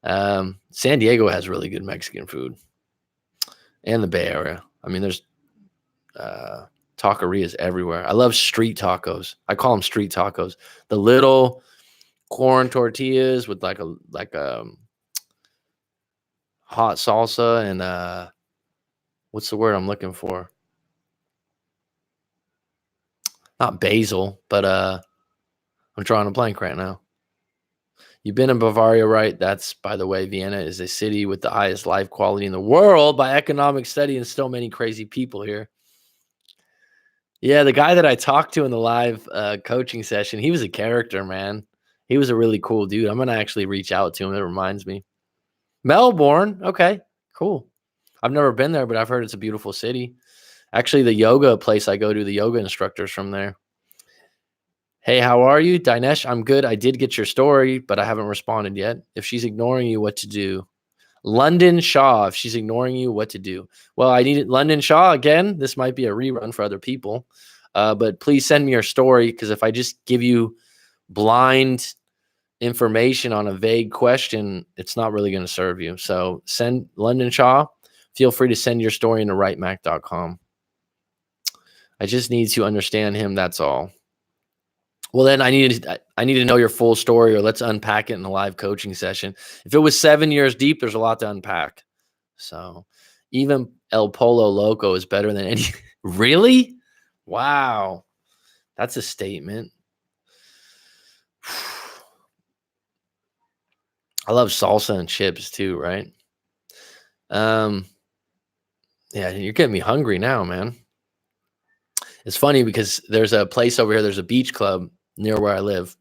San Diego has really good Mexican food, and the Bay Area. I mean, there's taquerias everywhere. I love street tacos. I call them street tacos. The little corn tortillas with like a hot salsa and what's the word I'm looking for? Not basil, but I'm drawing a blank right now. You've been in Bavaria, right? That's, by the way, Vienna is a city with the highest life quality in the world by economic study, and still many crazy people here. Yeah, the guy that I talked to in the live coaching session, he was a character, man. He was a really cool dude. I'm gonna actually reach out to him. It reminds me. Melbourne, okay, cool. I've never been there, but I've heard it's a beautiful city. Actually, the yoga place I go to, the yoga instructor's from there. Hey, how are you? Dinesh, I'm good. I did get your story, but I haven't responded yet. If she's ignoring you, what to do? London Shaw, if she's ignoring you, what to do? Well, I need London Shaw again. This might be a rerun for other people, but please send me your story because if I just give you blind information on a vague question, it's not really going to serve you. So send London Shaw. Feel free to send your story into writemac.com. I just need to understand him. That's all. Well, then I need to know your full story, or let's unpack it in a live coaching session. If it was 7 years deep, there's a lot to unpack. So even El Polo Loco is better than any. Really? Wow. That's a statement. I love salsa and chips too, right? Yeah, you're getting me hungry now, man. It's funny because there's a place over here, there's a beach club near where I live.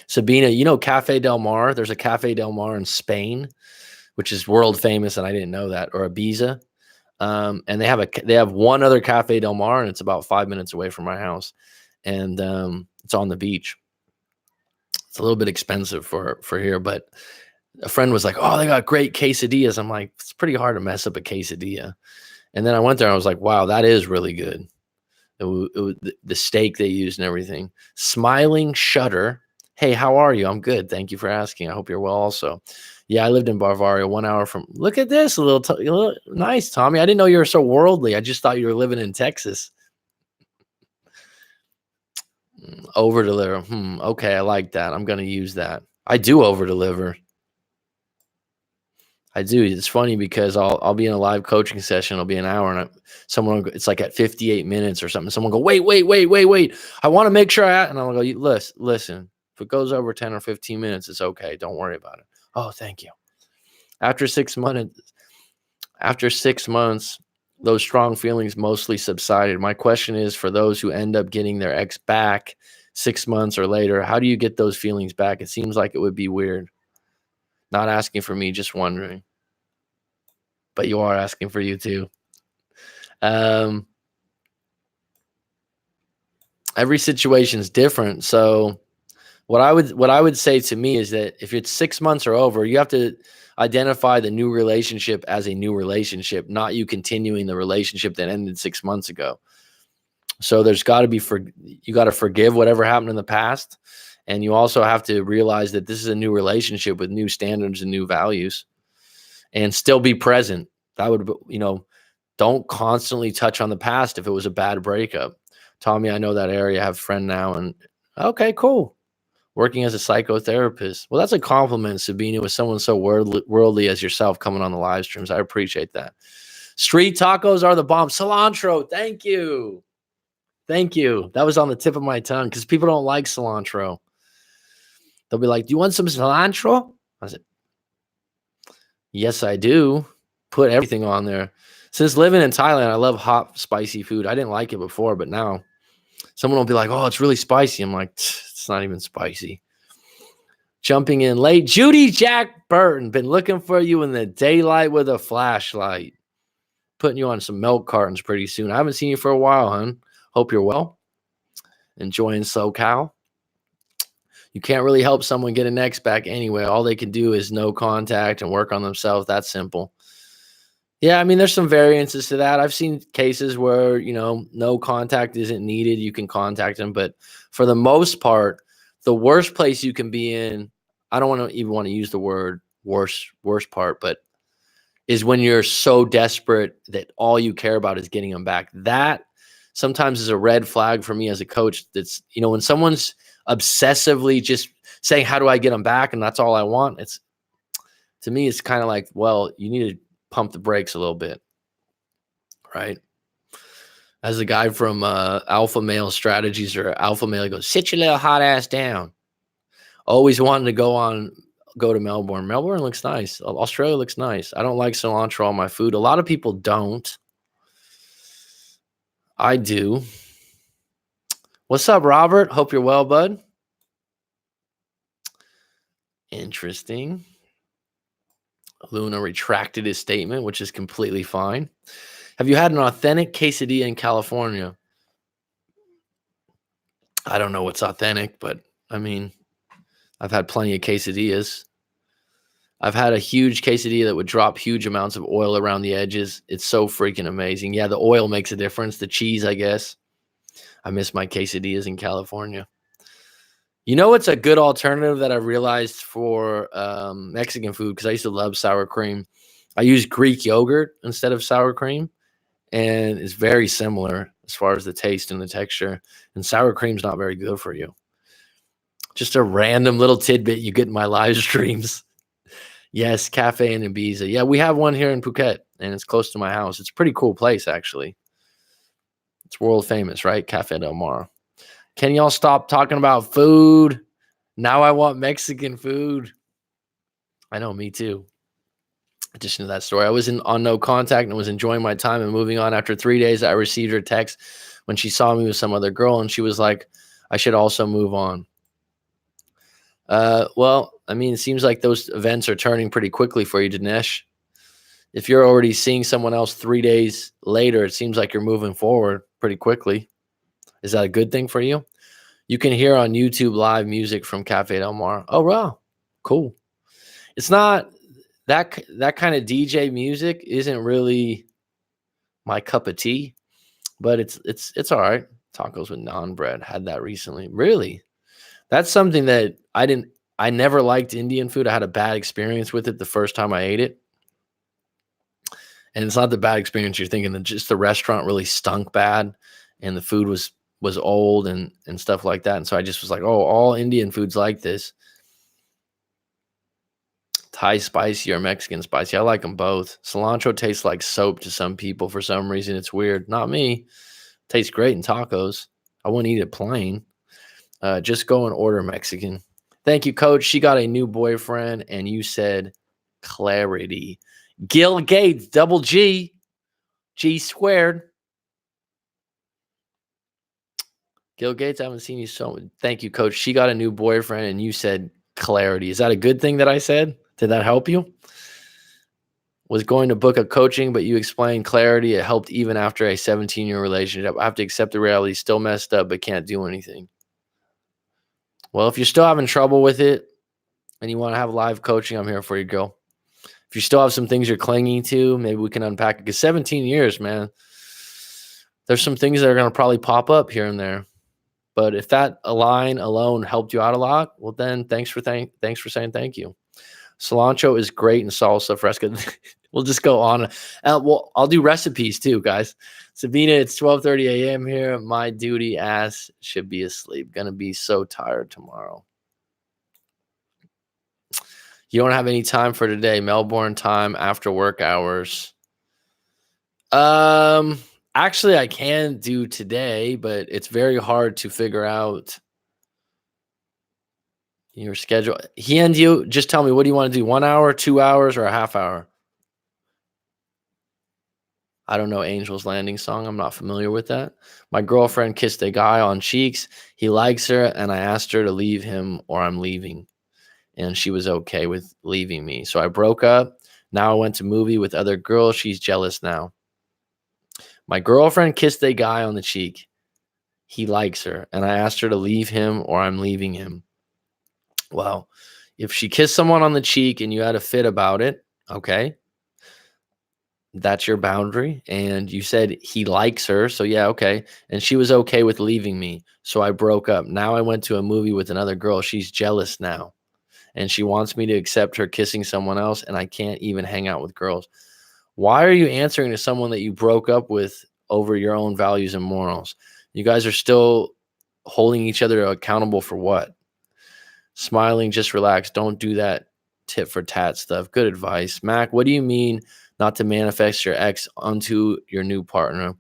Sabina, you know Cafe Del Mar? There's a Cafe Del Mar in Spain, which is world famous, and I didn't know that, or Ibiza. And they have one other Cafe Del Mar, and it's about 5 minutes away from my house. And it's on the beach. It's a little bit expensive for here, but A friend was like, "Oh, they got great quesadillas." I'm like, "It's pretty hard to mess up a quesadilla." And then I went there and I was like, "Wow, that is really good." The steak they used and everything. Smiling Shutter. Hey, how are you? I'm good. Thank you for asking. I hope you're well also. Yeah, I lived in Bavaria, 1 hour from. Look at this, a little nice, Tommy. I didn't know you were so worldly. I just thought you were living in Texas. Over deliver. Okay, I like that. I'm gonna use that. I do over deliver. I do. It's funny because I'll be in a live coaching session. It'll be an hour, and it's like at 58 minutes or something. Someone go, wait. I want to make sure and I'll go, listen. If it goes over 10 or 15 minutes, it's okay. Don't worry about it. Oh, thank you. After 6 months, those strong feelings mostly subsided. My question is for those who end up getting their ex back 6 months or later, how do you get those feelings back? It seems like it would be weird. Not asking for me, just wondering. But you are asking for you too. Every situation is different. So what I would say to me is that if it's 6 months or over, you have to identify the new relationship as a new relationship, not you continuing the relationship that ended 6 months ago. So there's got to be you got to forgive whatever happened in the past, and you also have to realize that this is a new relationship with new standards and new values, and still be present. That would, don't constantly touch on the past if it was a bad breakup. Tommy, I know that area. I have a friend now, and okay, cool. Working as a psychotherapist. Well, that's a compliment, Sabina, with someone so worldly as yourself coming on the live streams. I appreciate that. Street tacos are the bomb. Cilantro. Thank you. Thank you. That was on the tip of my tongue because people don't like cilantro. They'll be like, "Do you want some cilantro?" I said, "Yes, I do." Put everything on there. Since living in Thailand, I love hot, spicy food. I didn't like it before, but now someone will be like, "Oh, it's really spicy." I'm like, "It's not even spicy." Jumping in late. Judy Jack Burton, been looking for you in the daylight with a flashlight. Putting you on some milk cartons pretty soon. I haven't seen you for a while, hon. Hope you're well. Enjoying SoCal. You can't really help someone get an ex back anyway. All they can do is no contact and work on themselves. That's simple. Yeah, I mean, there's some variances to that. I've seen cases where, no contact isn't needed. You can contact them. But for the most part, the worst place you can be in, I don't want to use the word worst part, but is when you're so desperate that all you care about is getting them back. That sometimes is a red flag for me as a coach. That's, when someone's obsessively just saying, how do I get them back? And that's all I want. To me, it's kind of like, well, you need to pump the brakes a little bit, right? As a guy from Alpha Male Strategies or Alpha Male, he goes, sit your little hot ass down. Always wanted to go to Melbourne. Melbourne looks nice. Australia looks nice. I don't like cilantro on my food. A lot of people don't. I do. What's up, Robert? Hope you're well, bud. Interesting. Luna retracted his statement, which is completely fine. Have you had an authentic quesadilla in California? I don't know what's authentic, but I mean, I've had plenty of quesadillas. I've had a huge quesadilla that would drop huge amounts of oil around the edges. It's so freaking amazing. Yeah, the oil makes a difference. The cheese, I guess. I miss my quesadillas in California. It's a good alternative that I realized for Mexican food, because I used to love sour cream. I use Greek yogurt instead of sour cream, and it's very similar as far as the taste and the texture. And sour cream's not very good for you. Just a random little tidbit you get in my live streams. Yes, Cafe in Ibiza. Yeah, we have one here in Phuket, and it's close to my house. It's a pretty cool place, actually. It's world famous, right? Cafe Del Mar. Can y'all stop talking about food? Now I want Mexican food. I know, me too. Addition to that story, I was on no contact and was enjoying my time and moving on. After 3 days, I received her text when she saw me with some other girl, and she was like, I should also move on. Well, I mean, it seems like those events are turning pretty quickly for you, Dinesh. If you're already seeing someone else 3 days later, it seems like you're moving forward pretty quickly. Is that a good thing for you? You can hear on YouTube live music from Cafe Del Mar. Oh, wow. Cool. It's not that kind of DJ music isn't really my cup of tea, but it's all right. Tacos with naan bread. Had that recently. Really? That's something that I never liked Indian food. I had a bad experience with it the first time I ate it. And it's not the bad experience you're thinking, that just the restaurant really stunk bad and the food was old and stuff like that. And so I just was like, oh, all Indian food's like this. Thai spicy or Mexican spicy. I like them both. Cilantro tastes like soap to some people for some reason. It's weird. Not me. Tastes great in tacos. I wouldn't eat it plain. Just go and order Mexican. Thank you, Coach. She got a new boyfriend, and you said clarity. Gil Gates, double G, G squared. Gil Gates, I haven't seen you so. Thank you, Coach. She got a new boyfriend, and you said clarity. Is that a good thing that I said? Did that help you? Was going to book a coaching, but you explained clarity. It helped even after a 17-year relationship. I have to accept the reality. Still messed up, but can't do anything. Well, if you're still having trouble with it and you want to have live coaching, I'm here for you, girl. If you still have some things you're clinging to, maybe we can unpack it. Because 17 years, man, there's some things that are going to probably pop up here and there. But if that line alone helped you out a lot, well, then thanks for saying thank you. Cilantro is great in salsa fresca. We'll just go on. Well, I'll do recipes too, guys. Sabina, it's 12:30 a.m. here. My duty ass should be asleep. Gonna be so tired tomorrow. You don't have any time for today. Melbourne time after work hours. Actually, I can do today, but it's very hard to figure out your schedule. He and you, just tell me, what do you want to do? 1 hour, 2 hours, or a half hour? I don't know Angel's Landing song. I'm not familiar with that. My girlfriend kissed a guy on cheeks. He likes her, and I asked her to leave him or I'm leaving. And she was okay with leaving me. So I broke up. Now I went to movie with other girls. She's jealous now. My girlfriend kissed a guy on the cheek. He likes her, and I asked her to leave him or I'm leaving him. Well, if she kissed someone on the cheek and you had a fit about it, okay, that's your boundary. And you said he likes her. So yeah, okay. And she was okay with leaving me. So I broke up. Now I went to a movie with another girl. She's jealous now. And she wants me to accept her kissing someone else. And I can't even hang out with girls. Why are you answering to someone that you broke up with over your own values and morals? You guys are still holding each other accountable for what? Smiling, just relax. Don't do that tit for tat stuff. Good advice. Mac, what do you mean not to manifest your ex onto your new partner?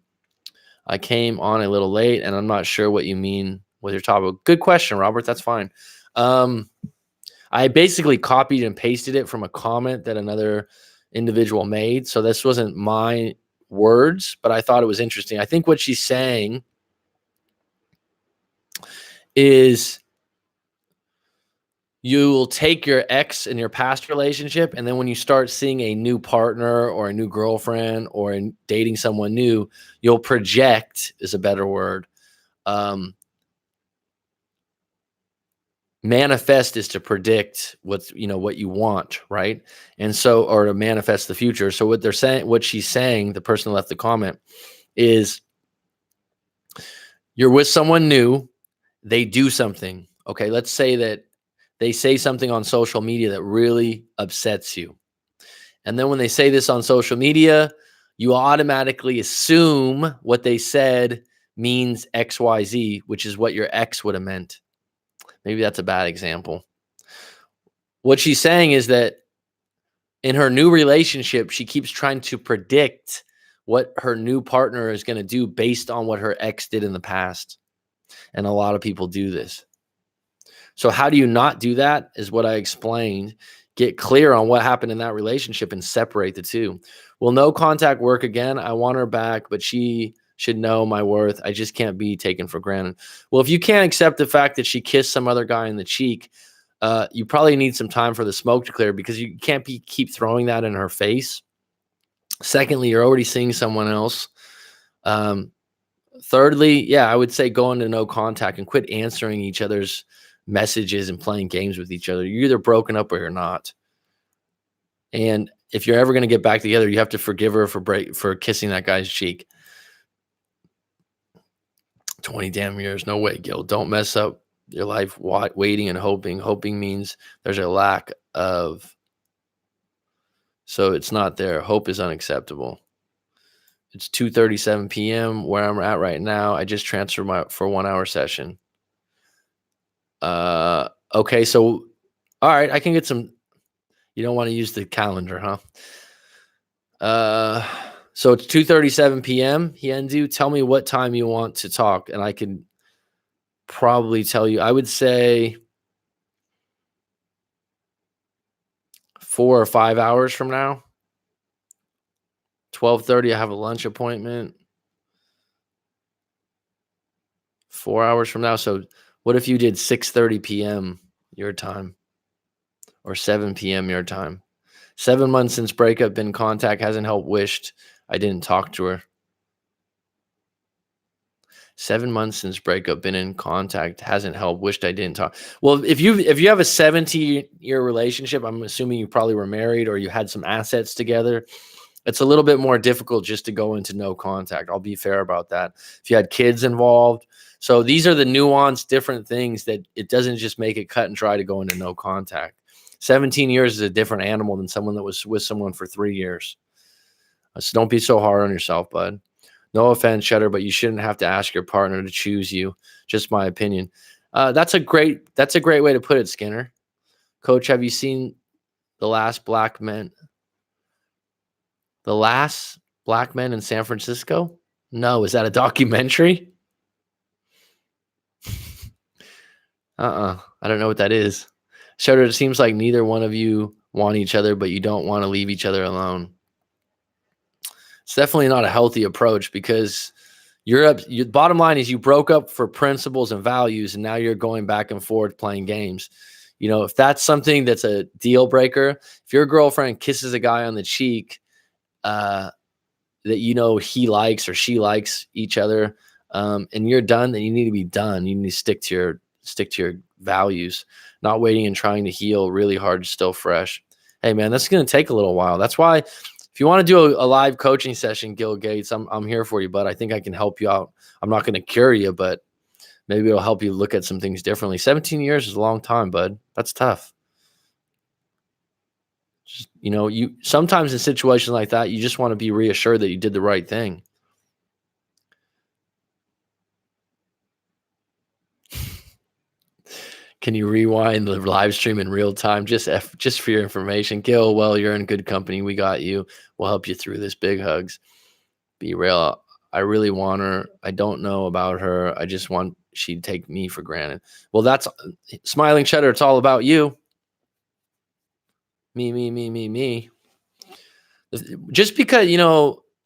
I came on a little late and I'm not sure what you mean with your topic. Good question, Robert. That's fine. I basically copied and pasted it from a comment that another individual made. So this wasn't my words, but I thought it was interesting. I think what she's saying is you will take your ex in your past relationship, and then when you start seeing a new partner or a new girlfriend or dating someone new, you'll project, is a better word. Manifest is to predict what you want, right? And so, or to manifest the future. So what they're saying, what she's saying, the person who left the comment, is you're with someone new, they do something. Okay, let's say that they say something on social media that really upsets you. And then when they say this on social media, you automatically assume what they said means XYZ, which is what your ex would have meant. Maybe that's a bad example. What she's saying is that in her new relationship, she keeps trying to predict what her new partner is going to do based on what her ex did in the past. And a lot of people do this. So how do you not do that is what I explained. Get clear on what happened in that relationship and separate the two. Will no contact work again? I want her back, but she should know my worth. I just can't be taken for granted. Well, if you can't accept the fact that she kissed some other guy in the cheek, you probably need some time for the smoke to clear, because you can't keep throwing that in her face. Secondly, you're already seeing someone else. Thirdly, yeah, I would say go into no contact and quit answering each other's messages and playing games with each other. You're either broken up or you're not. And if you're ever going to get back together, you have to forgive her for kissing that guy's cheek. 20 damn years. No way, Gil. Don't mess up your life waiting and hoping. Hoping means there's a lack of, so it's not there. Hope is unacceptable. It's 2:37 p.m. where I'm at right now. I just transferred for 1 hour session. Okay, so all right, I can get some. You don't want to use the calendar, huh? So it's 2:37 p.m. Hiendu, tell me what time you want to talk, and I can probably tell you. I would say 4 or 5 hours from now. 12:30, I have a lunch appointment. 4 hours from now. So what if you did 6:30 p.m. your time or 7 p.m. your time? 7 months since breakup, been in contact, hasn't helped, wished I didn't talk to her. 7 months since breakup, been in contact, hasn't helped, wished I didn't talk. Well, if you have a 17-year relationship, I'm assuming you probably were married or you had some assets together. It's a little bit more difficult just to go into no contact. I'll be fair about that. If you had kids involved. So these are the nuanced different things that it doesn't just make it cut and dry to go into no contact. 17 years is a different animal than someone that was with someone for 3 years. So don't be so hard on yourself, bud. No offense, Shutter, but you shouldn't have to ask your partner to choose you. Just my opinion. That's a great way to put it, Skinner. Coach, have you seen The Last Black Men? The Last Black Men in San Francisco? No, is that a documentary? I don't know what that is. Shutter, it seems like neither one of you want each other, but you don't want to leave each other alone. It's definitely not a healthy approach because your bottom line is you broke up for principles and values, and now you're going back and forth playing games. You know, if that's something that's a deal breaker, if your girlfriend kisses a guy on the cheek, that you know he likes or she likes each other, and you're done, then you need to be done. You need to stick to your values, not waiting and trying to heal really hard, still fresh. Hey man, that's going to take a little while. That's why if you want to do a live coaching session, Gil Gates, I'm here for you, but I think I can help you out. I'm not going to cure you, but maybe it'll help you look at some things differently. 17 years is a long time, bud. That's tough. Just, you know, you sometimes in situations like that, you just want to be reassured that you did the right thing. Can you rewind the live stream in real time? Just for your information. Gil, well, you're in good company. We got you. We'll help you through this. Big hugs. Be real. I really want her. I don't know about her. I just want she'd take me for granted. Well, that's Smiling Cheddar. It's all about you. Me. Just because,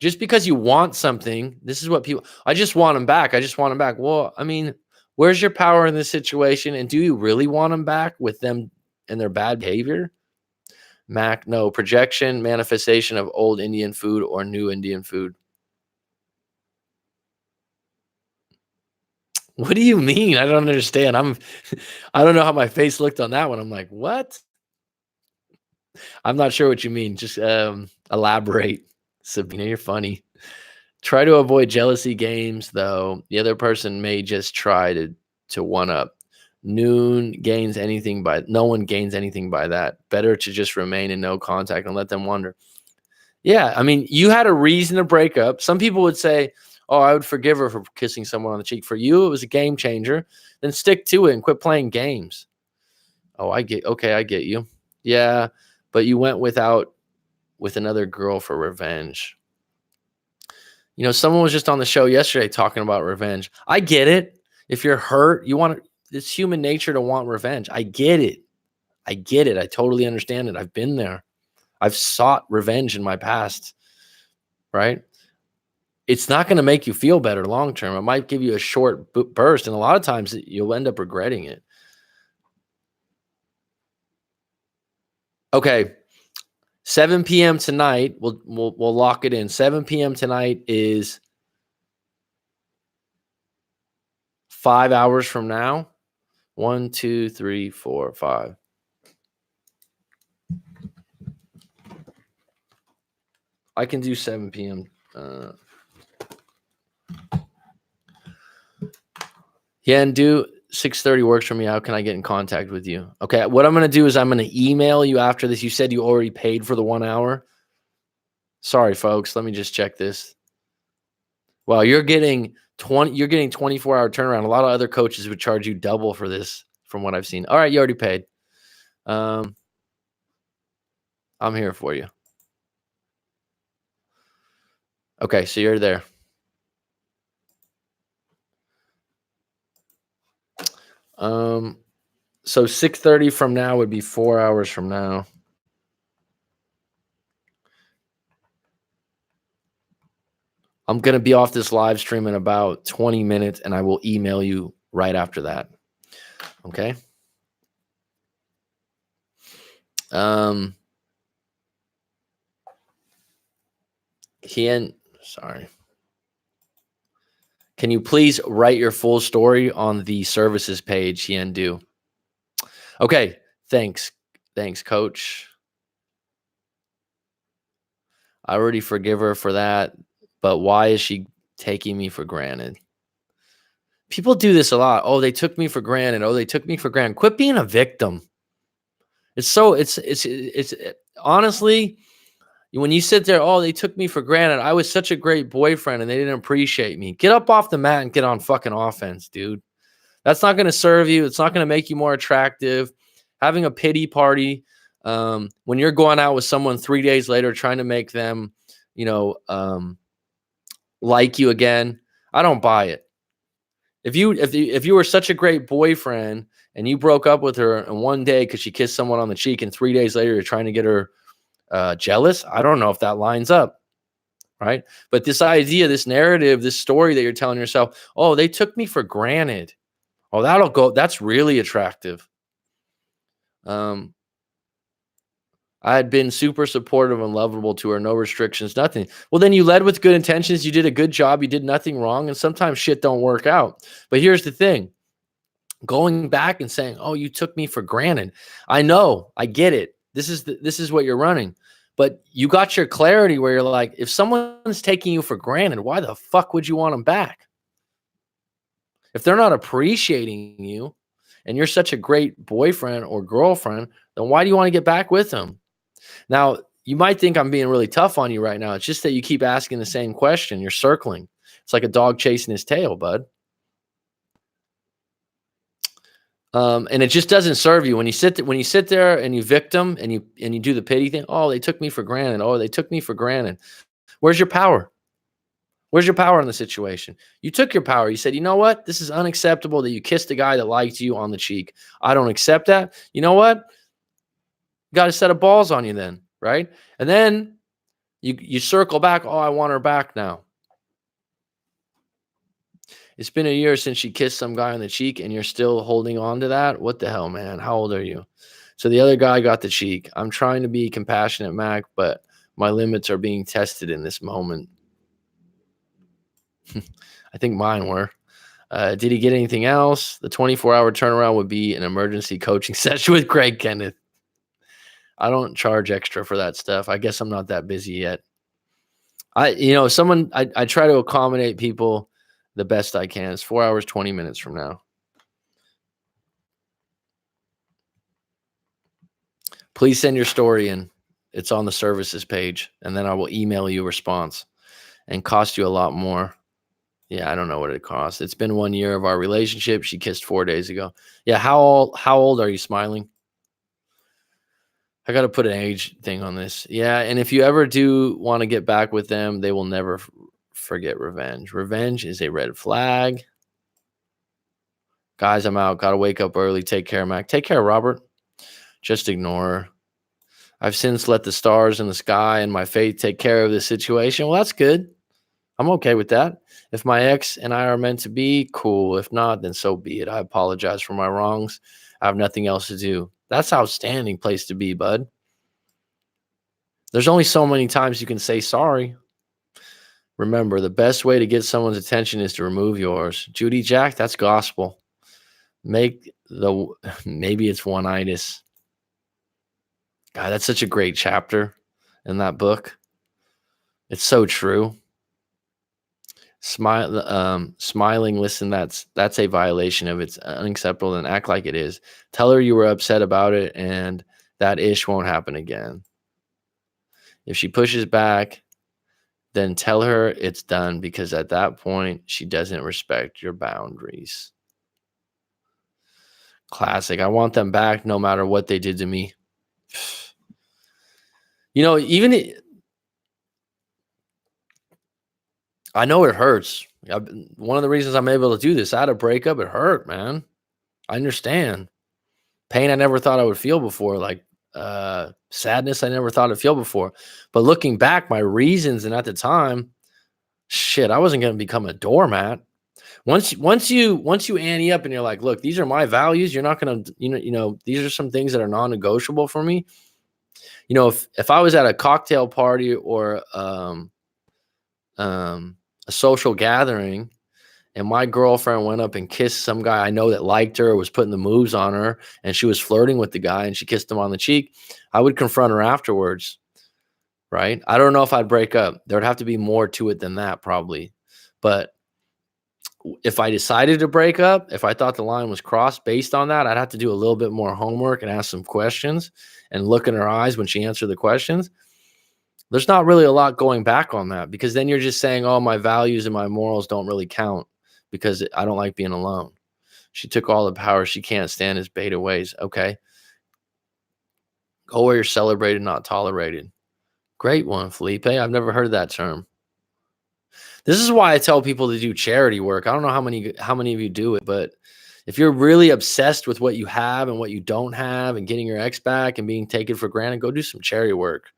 just because you want something, this is what people, I just want them back. Well, I mean, where's your power in this situation? And do you really want them back with them and their bad behavior? Mac, no. Projection, manifestation of old Indian food or new Indian food. What do you mean? I don't understand. I don't know how my face looked on that one. I'm like, what? I'm not sure what you mean. Just elaborate. Sabina, you're funny. Try to avoid jealousy games, though. The other person may just try to one up. No one gains anything by that. Better to just remain in no contact and let them wonder. Yeah, I mean, you had a reason to break up. Some people would say, oh, I would forgive her for kissing someone on the cheek. For you, it was a game changer. Then stick to it and quit playing games. Oh, I get you. Yeah, but you went with another girl for revenge. You know, someone was just on the show yesterday talking about revenge. I get it. If you're hurt, it's human nature to want revenge. I get it. I totally understand it. I've been there. I've sought revenge in my past, right? It's not going to make you feel better long term. It might give you a short burst, and a lot of times you'll end up regretting it. Okay, 7 p.m. tonight. We'll lock it in. 7 p.m. tonight is 5 hours from now. 1, 2, 3, 4, 5. I can do 7 p.m. Yeah, and do 6:30 works for me. How can I get in contact with you? Okay, what I'm going to do is I'm going to email you after this. You said you already paid for the 1 hour. Sorry, folks. Let me just check this. Well, you're getting 24-hour turnaround. A lot of other coaches would charge you double for this from what I've seen. All right, you already paid. I'm here for you. Okay, so you're there. So 6:30 from now would be 4 hours from now. I'm going to be off this live stream in about 20 minutes, and I will email you right after that. Okay. Sorry. Can you please write your full story on the services page, Hien Do? Okay. Thanks. Thanks, coach. I already forgive her for that, but why is she taking me for granted? People do this a lot. Oh, they took me for granted. Oh, they took me for granted. Quit being a victim. It's honestly, when you sit there, oh, they took me for granted. I was such a great boyfriend and they didn't appreciate me. Get up off the mat and get on fucking offense, dude. That's not going to serve you. It's not going to make you more attractive. Having a pity party when you're going out with someone 3 days later trying to make them, like you again, I don't buy it. If you were such a great boyfriend and you broke up with her in one day because she kissed someone on the cheek, and 3 days later you're trying to get her jealous, I don't know if that lines up, right? But this idea, this narrative, this story that you're telling yourself, oh, they took me for granted. Oh, that'll go. That's really attractive. I had been super supportive and lovable to her, no restrictions, nothing. Well, then you led with good intentions. You did a good job. You did nothing wrong. And sometimes shit don't work out. But here's the thing. Going back and saying, oh, you took me for granted. I know. I get it. This is what you're running. But you got your clarity where you're like, if someone's taking you for granted, why the fuck would you want them back? If they're not appreciating you and you're such a great boyfriend or girlfriend, then why do you want to get back with them? Now, you might think I'm being really tough on you right now. It's just that you keep asking the same question. You're circling. It's like a dog chasing his tail, bud. And it just doesn't serve you when you sit there and you victim and you do the pity thing. Oh, they took me for granted. Oh, they took me for granted. Where's your power? Where's your power in the situation? You took your power. You said, you know what? This is unacceptable that you kissed a guy that liked you on the cheek. I don't accept that. You know what? Got a set of balls on you then, right? And then you circle back. Oh, I want her back now. It's been a year since she kissed some guy on the cheek and you're still holding on to that? What the hell, man? How old are you? So the other guy got the cheek. I'm trying to be compassionate, Mac, but my limits are being tested in this moment. I think mine were. Did he get anything else? The 24-hour turnaround would be an emergency coaching session with Greg Kenneth. I don't charge extra for that stuff. I guess I'm not that busy yet. I try to accommodate people the best I can. It's 4 hours, 20 minutes from now. Please send your story in. It's on the services page, and then I will email you a response and cost you a lot more. Yeah, I don't know what it costs. It's been 1 year of our relationship. She kissed 4 days ago. Yeah, how old are you, Smiling? I got to put an age thing on this. Yeah, and if you ever do want to get back with them, they will never forget revenge. Revenge is a red flag. Guys, I'm out. Got to wake up early. Take care, Mac. Take care, Robert. Just ignore her. I've since let the stars in the sky and my faith take care of this situation. Well, that's good. I'm okay with that. If my ex and I are meant to be, cool. If not, then so be it. I apologize for my wrongs. I have nothing else to do. That's an outstanding place to be, bud. There's only so many times you can say sorry. Remember, the best way to get someone's attention is to remove yours. Judy Jack, that's gospel. Maybe it's one-itis. God, that's such a great chapter in that book. It's so true. Smiling, listen, that's a violation of it's unacceptable, and act like it is. Tell her you were upset about it and that ish won't happen again. If she pushes back, then tell her it's done, because at that point she doesn't respect your boundaries. Classic. I want them back no matter what they did to me. I know it hurts. One of the reasons I'm able to do this, I had a breakup. It hurt, man. I understand. Pain I never thought I would feel before, like sadness I never thought I'd feel before. But looking back, my reasons and at the time, shit, I wasn't going to become a doormat. Once you ante up and you're like, look, these are my values. You're not going to, these are some things that are non-negotiable for me. If I was at a cocktail party or a social gathering, and my girlfriend went up and kissed some guy I know that liked her, was putting the moves on her, and she was flirting with the guy and she kissed him on the cheek, I would confront her afterwards, right? I don't know if I'd break up. There'd have to be more to it than that, probably. But if I decided to break up, if I thought the line was crossed based on that, I'd have to do a little bit more homework and ask some questions and look in her eyes when she answered the questions. There's not really a lot going back on that, because then you're just saying, oh, my values and my morals don't really count because I don't like being alone. She took all the power. She can't stand his beta ways. Okay. Go where you're celebrated, not tolerated. Great one, Felipe. I've never heard that term. This is why I tell people to do charity work. I don't know how many of you do it, but if you're really obsessed with what you have and what you don't have and getting your ex back and being taken for granted, go do some charity work.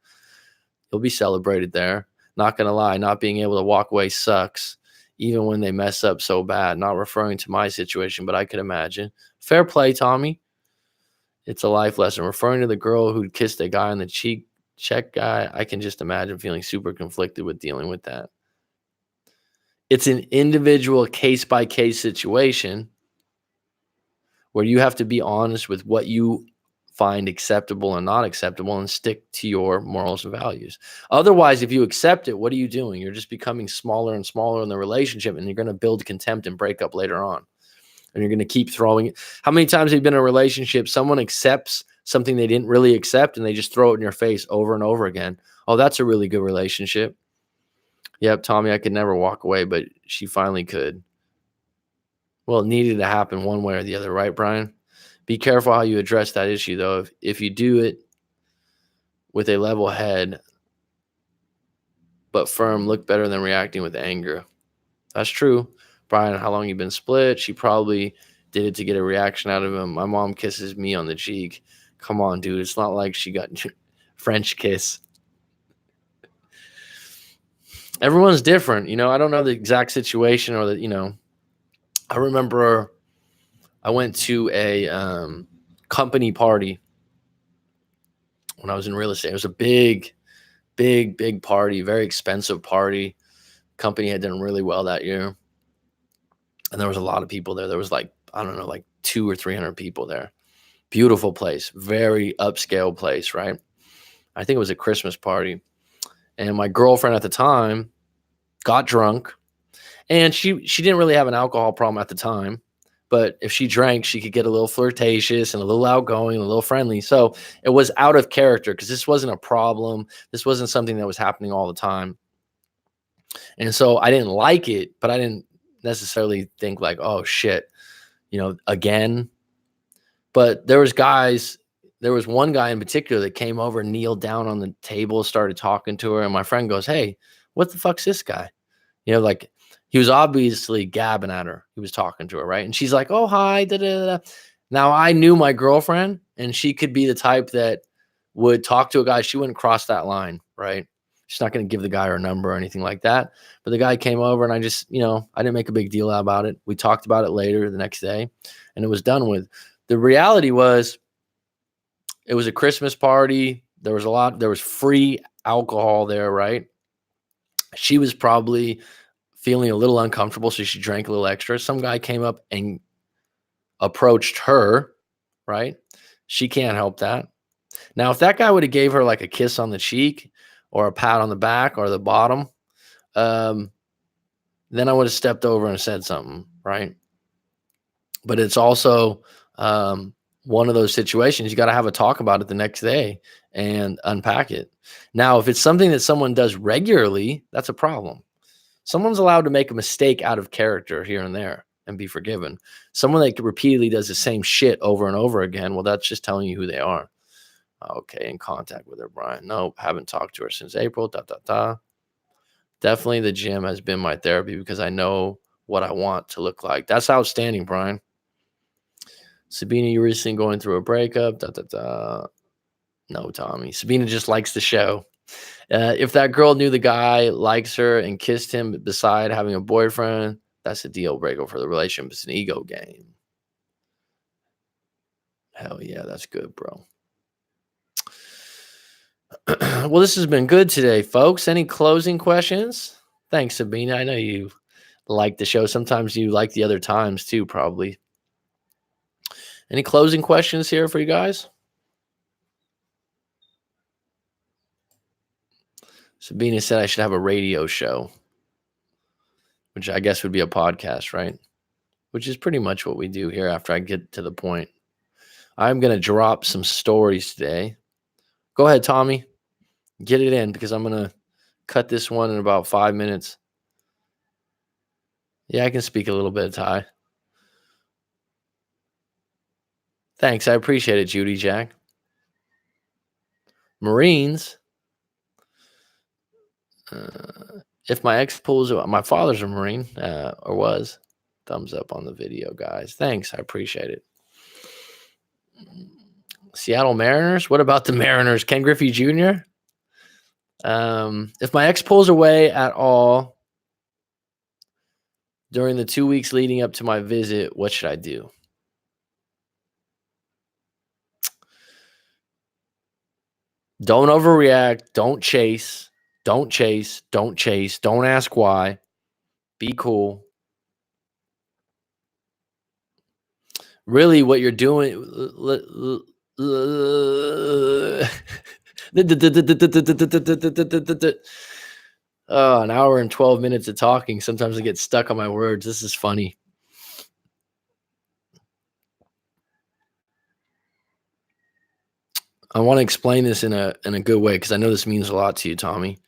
You'll be celebrated there. Not going to lie, not being able to walk away sucks, even when they mess up so bad. Not referring to my situation, but I could imagine. Fair play, Tommy. It's a life lesson. Referring to the girl who kissed a guy on the cheek, check guy, I can just imagine feeling super conflicted with dealing with that. It's an individual case-by-case situation where you have to be honest with what you find acceptable and not acceptable and stick to your morals and values. Otherwise, if you accept it, what are you doing? You're just becoming smaller and smaller in the relationship, and you're going to build contempt and break up later on. And you're going to keep throwing it. How many times have you been in a relationship, someone accepts something they didn't really accept, and they just throw it in your face over and over again? Oh, that's a really good relationship. Yep, Tommy, I could never walk away, but she finally could. Well, it needed to happen one way or the other, right, Brian? Be careful how you address that issue, though. If you do it with a level head but firm, look better than reacting with anger. That's true. Brian, how long you been split? She probably did it to get a reaction out of him. My mom kisses me on the cheek. Come on, dude. It's not like she got French kiss. Everyone's different. I don't know the exact situation or I remember I went to a company party when I was in real estate. It was a big party, very expensive party. Company had done really well that year. And there was a lot of people there. There was like 200 or 300 people there. Beautiful place, very upscale place, right? I think it was a Christmas party. And my girlfriend at the time got drunk. And she didn't really have an alcohol problem at the time. But if she drank, she could get a little flirtatious and a little outgoing and a little friendly. So it was out of character because this wasn't a problem. This wasn't something that was happening all the time. And so I didn't like it, but I didn't necessarily think like, oh, shit, again. But there was one guy in particular that came over, kneeled down on the table, started talking to her. And my friend goes, hey, what the fuck's this guy? Like he was obviously gabbing at her. He was talking to her, right? And she's like, oh, hi. Da, da, da. Now, I knew my girlfriend, and she could be the type that would talk to a guy. She wouldn't cross that line, right? She's not going to give the guy her number or anything like that. But the guy came over, and I just, I didn't make a big deal about it. We talked about it later the next day, and it was done with. The reality was it was a Christmas party. There was free alcohol there, right? She was probably feeling a little uncomfortable, so she drank a little extra. Some guy came up and approached her, right? She can't help that. Now, if that guy would have gave her like a kiss on the cheek or a pat on the back or the bottom, then I would have stepped over and said something, right? But it's also one of those situations you got to have a talk about it the next day and unpack it. Now, if it's something that someone does regularly, that's a problem. Someone's allowed to make a mistake out of character here and there and be forgiven. Someone that repeatedly does the same shit over and over again, well, that's just telling you who they are. Okay, in contact with her, Brian. Nope, haven't talked to her since April. Definitely the gym has been my therapy because I know what I want to look like. That's outstanding, Brian. Sabina, you recently going through a breakup. No, Tommy. Sabina just likes the show. If that girl knew the guy likes her and kissed him beside having a boyfriend, that's a deal breaker for the relationship. It's an ego game. Hell yeah, that's good, bro. Well, this has been good today, folks. Any closing questions? Thanks, Sabina. I know you like the show. Sometimes you like the other times too, probably. Any closing questions here for you guys? Sabina said I should have a radio show, which I guess would be a podcast, right? Which is pretty much what we do here after I get to the point. I'm going to drop some stories today. Go ahead, Tommy. Get it in because I'm going to cut this one in about 5 minutes. Yeah, I can speak a little bit of Thai. Thanks. I appreciate it, Judy Jack. Marines. If my ex pulls, my father's a Marine, or was. Thumbs up on the video, guys. Thanks. I appreciate it. Seattle Mariners. What about the Mariners? Ken Griffey Jr.? If my ex pulls away at all during the 2 weeks leading up to my visit, what should I do? Don't overreact. Don't chase. Don't chase. Don't chase. Don't ask why. Be cool. Really, what you're doing. An hour and 12 minutes of talking. Sometimes I get stuck on my words. This is funny. I want to explain this in a good way because I know this means a lot to you, Tommy.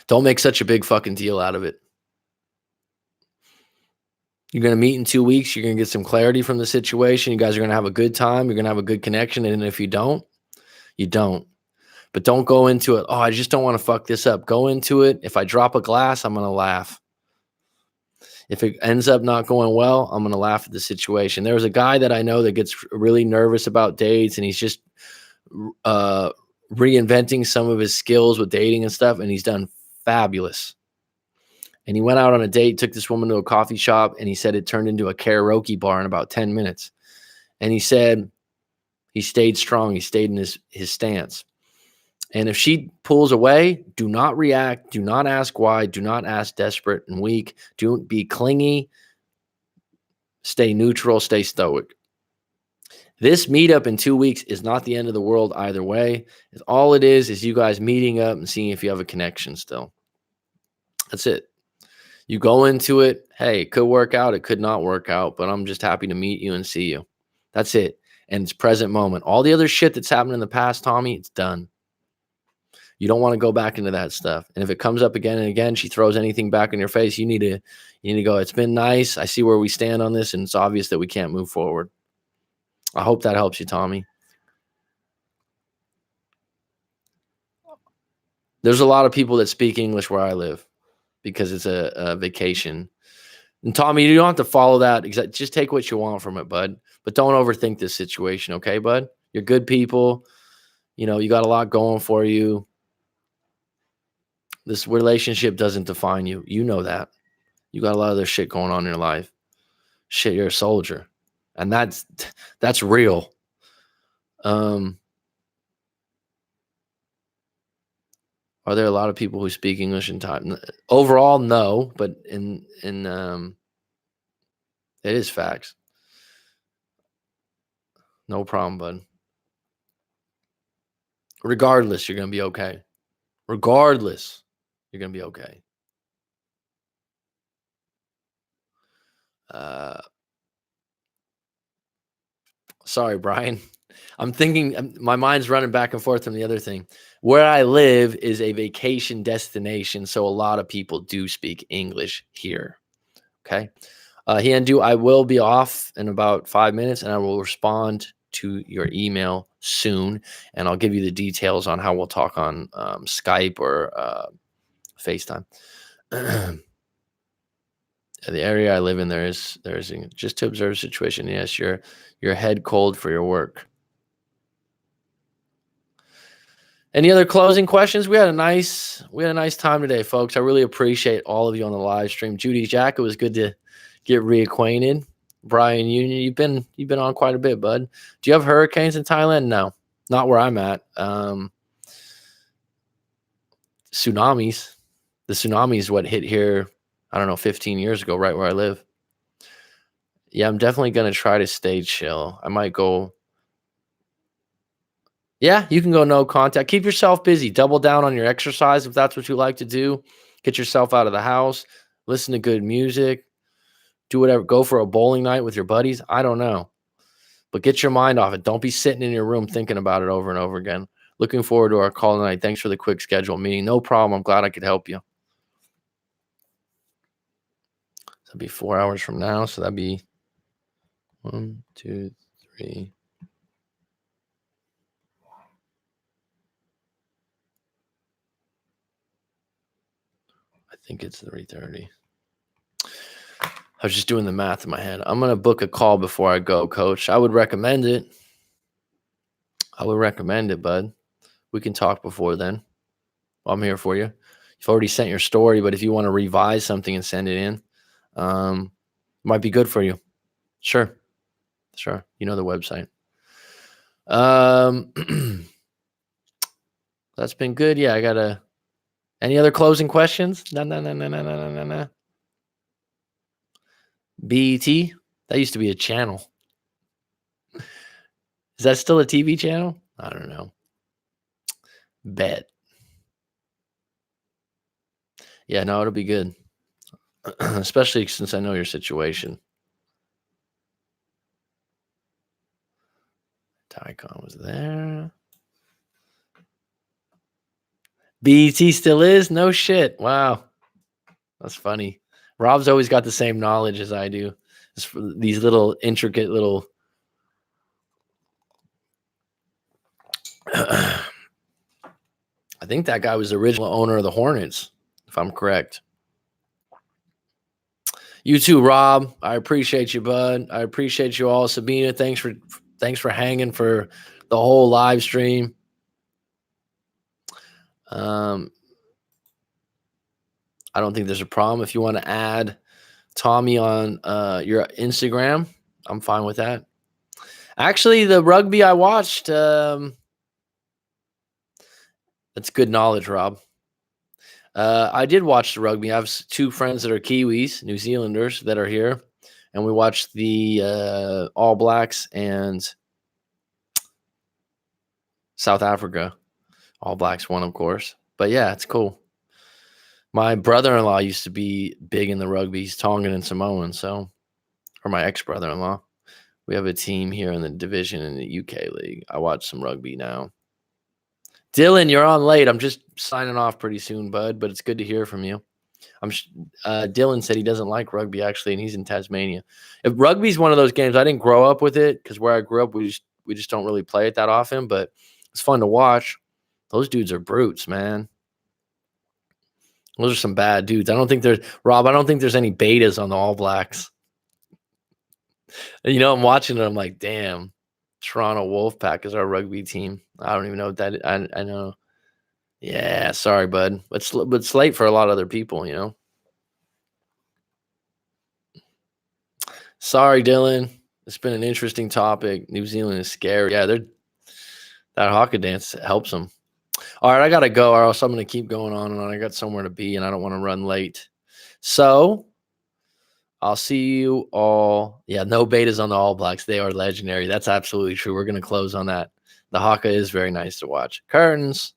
Don't make such a big fucking deal out of it. You're going to meet in 2 weeks. You're going to get some clarity from the situation. You guys are going to have a good time. You're going to have a good connection. And if you don't, you don't. But don't go into it. Oh, I just don't want to fuck this up. Go into it. If I drop a glass, I'm going to laugh. If it ends up not going well, I'm going to laugh at the situation. There was a guy that I know that gets really nervous about dates, and he's just reinventing some of his skills with dating and stuff, and he's done fabulous. And he went out on a date, took this woman to a coffee shop, and he said it turned into a karaoke bar in about 10 minutes. And he said he stayed strong. He stayed in his stance. And if she pulls away, do not react. Do not ask why. Do not ask desperate and weak. Don't be clingy. Stay neutral. Stay stoic. This meetup in 2 weeks is not the end of the world either way. All it is you guys meeting up and seeing if you have a connection still. That's it. You go into it. Hey, it could work out. It could not work out. But I'm just happy to meet you and see you. That's it. And it's present moment. All the other shit that's happened in the past, Tommy, it's done. You don't want to go back into that stuff. And if it comes up again and again, she throws anything back in your face, you need to go, it's been nice. I see where we stand on this, and it's obvious that we can't move forward. I hope that helps you, Tommy. There's a lot of people that speak English where I live because it's a vacation. And Tommy, you don't have to follow that. Just take what you want from it, bud. But don't overthink this situation, okay, bud? You're good people. You know, you got a lot going for you. This relationship doesn't define you. You know that. You got a lot of other shit going on in your life. Shit, you're a soldier. And that's real. Are there a lot of people who speak English in time? Overall, no, but in it is facts. No problem, bud. Regardless, you're going to be okay. Regardless, you're going to be okay. Uh, Sorry, Brian. I'm thinking, my mind's running back and forth from the other thing. Where I live is a vacation destination, so a lot of people do speak English here. Okay. Hiandu, I will be off in about 5 minutes, and I will respond to your email soon, and I'll give you the details on how we'll talk on Skype or FaceTime. The area I live in, there's just to observe the situation. Yes, your head cold for your work. Any other closing questions? We had a nice time today, folks. I really appreciate all of you on the live stream. Judy, Jack, it was good to get reacquainted. Brian Union, you've been on quite a bit, bud. Do you have hurricanes in Thailand? No, not where I'm at. Tsunamis. The tsunamis what hit here, I don't know, 15 years ago, right where I live. Yeah, I'm definitely gonna try to stay chill. I might go. Yeah, you can go no contact. Keep yourself busy. Double down on your exercise if that's what you like to do. Get yourself out of the house. Listen to good music. Do whatever. Go for a bowling night with your buddies. I don't know. But get your mind off it. Don't be sitting in your room thinking about it over and over again. Looking forward to our call tonight. Thanks for the quick schedule meeting. No problem. I'm glad I could help you. That'll be 4 hours from now. So that'd be 1, 2, 3. I think it's 3:30. I was just doing the math in my head. I'm going to book a call before I go, coach. I would recommend it. Bud. We can talk before then. I'm here for you. You've already sent your story, but if you want to revise something and send it in, it might be good for you. Sure. You know the website. That's been good. Yeah, any other closing questions? No. BET? That used to be a channel. Is that still a TV channel? I don't know. Bet. Yeah, no, it'll be good. Especially since I know your situation. Tycon was there. BET still is? No shit. Wow. That's funny. Rob's always got the same knowledge as I do. It's for these little intricate little I think that guy was the original owner of the Hornets, if I'm correct. You too, Rob. I appreciate you, bud. I appreciate you all. Sabina, thanks for hanging for the whole live stream. I don't think there's a problem. If you want to add Tommy on your Instagram, I'm fine with that. Actually, the rugby I watched, that's good knowledge, Rob. I did watch the rugby. I have two friends that are Kiwis, New Zealanders that are here, and we watched the All Blacks and South Africa. All Blacks won, of course. But yeah, it's cool. My brother-in-law used to be big in the rugby. He's Tongan and Samoan, or my ex-brother-in-law. We have a team here in the division in the UK league. I watch some rugby now. Dylan, you're on late. I'm just signing off pretty soon, bud, but it's good to hear from you. Dylan said he doesn't like rugby, actually, and he's in Tasmania. If rugby's one of those games, I didn't grow up with it because where I grew up, we just don't really play it that often, but it's fun to watch. Those dudes are brutes, man. Those are some bad dudes. I don't think there's any betas on the All Blacks. And, I'm watching it. I'm like, damn, Toronto Wolfpack is our rugby team. I don't even know what that is. I know. Yeah, sorry, bud. But it's late for a lot of other people, Sorry, Dylan. It's been an interesting topic. New Zealand is scary. Yeah, that hockey dance helps them. All right, I got to go, or else I'm going to keep going on and on. I got somewhere to be, and I don't want to run late. So I'll see you all. Yeah, no betas on the All Blacks. They are legendary. That's absolutely true. We're going to close on that. The haka is very nice to watch. Curtains.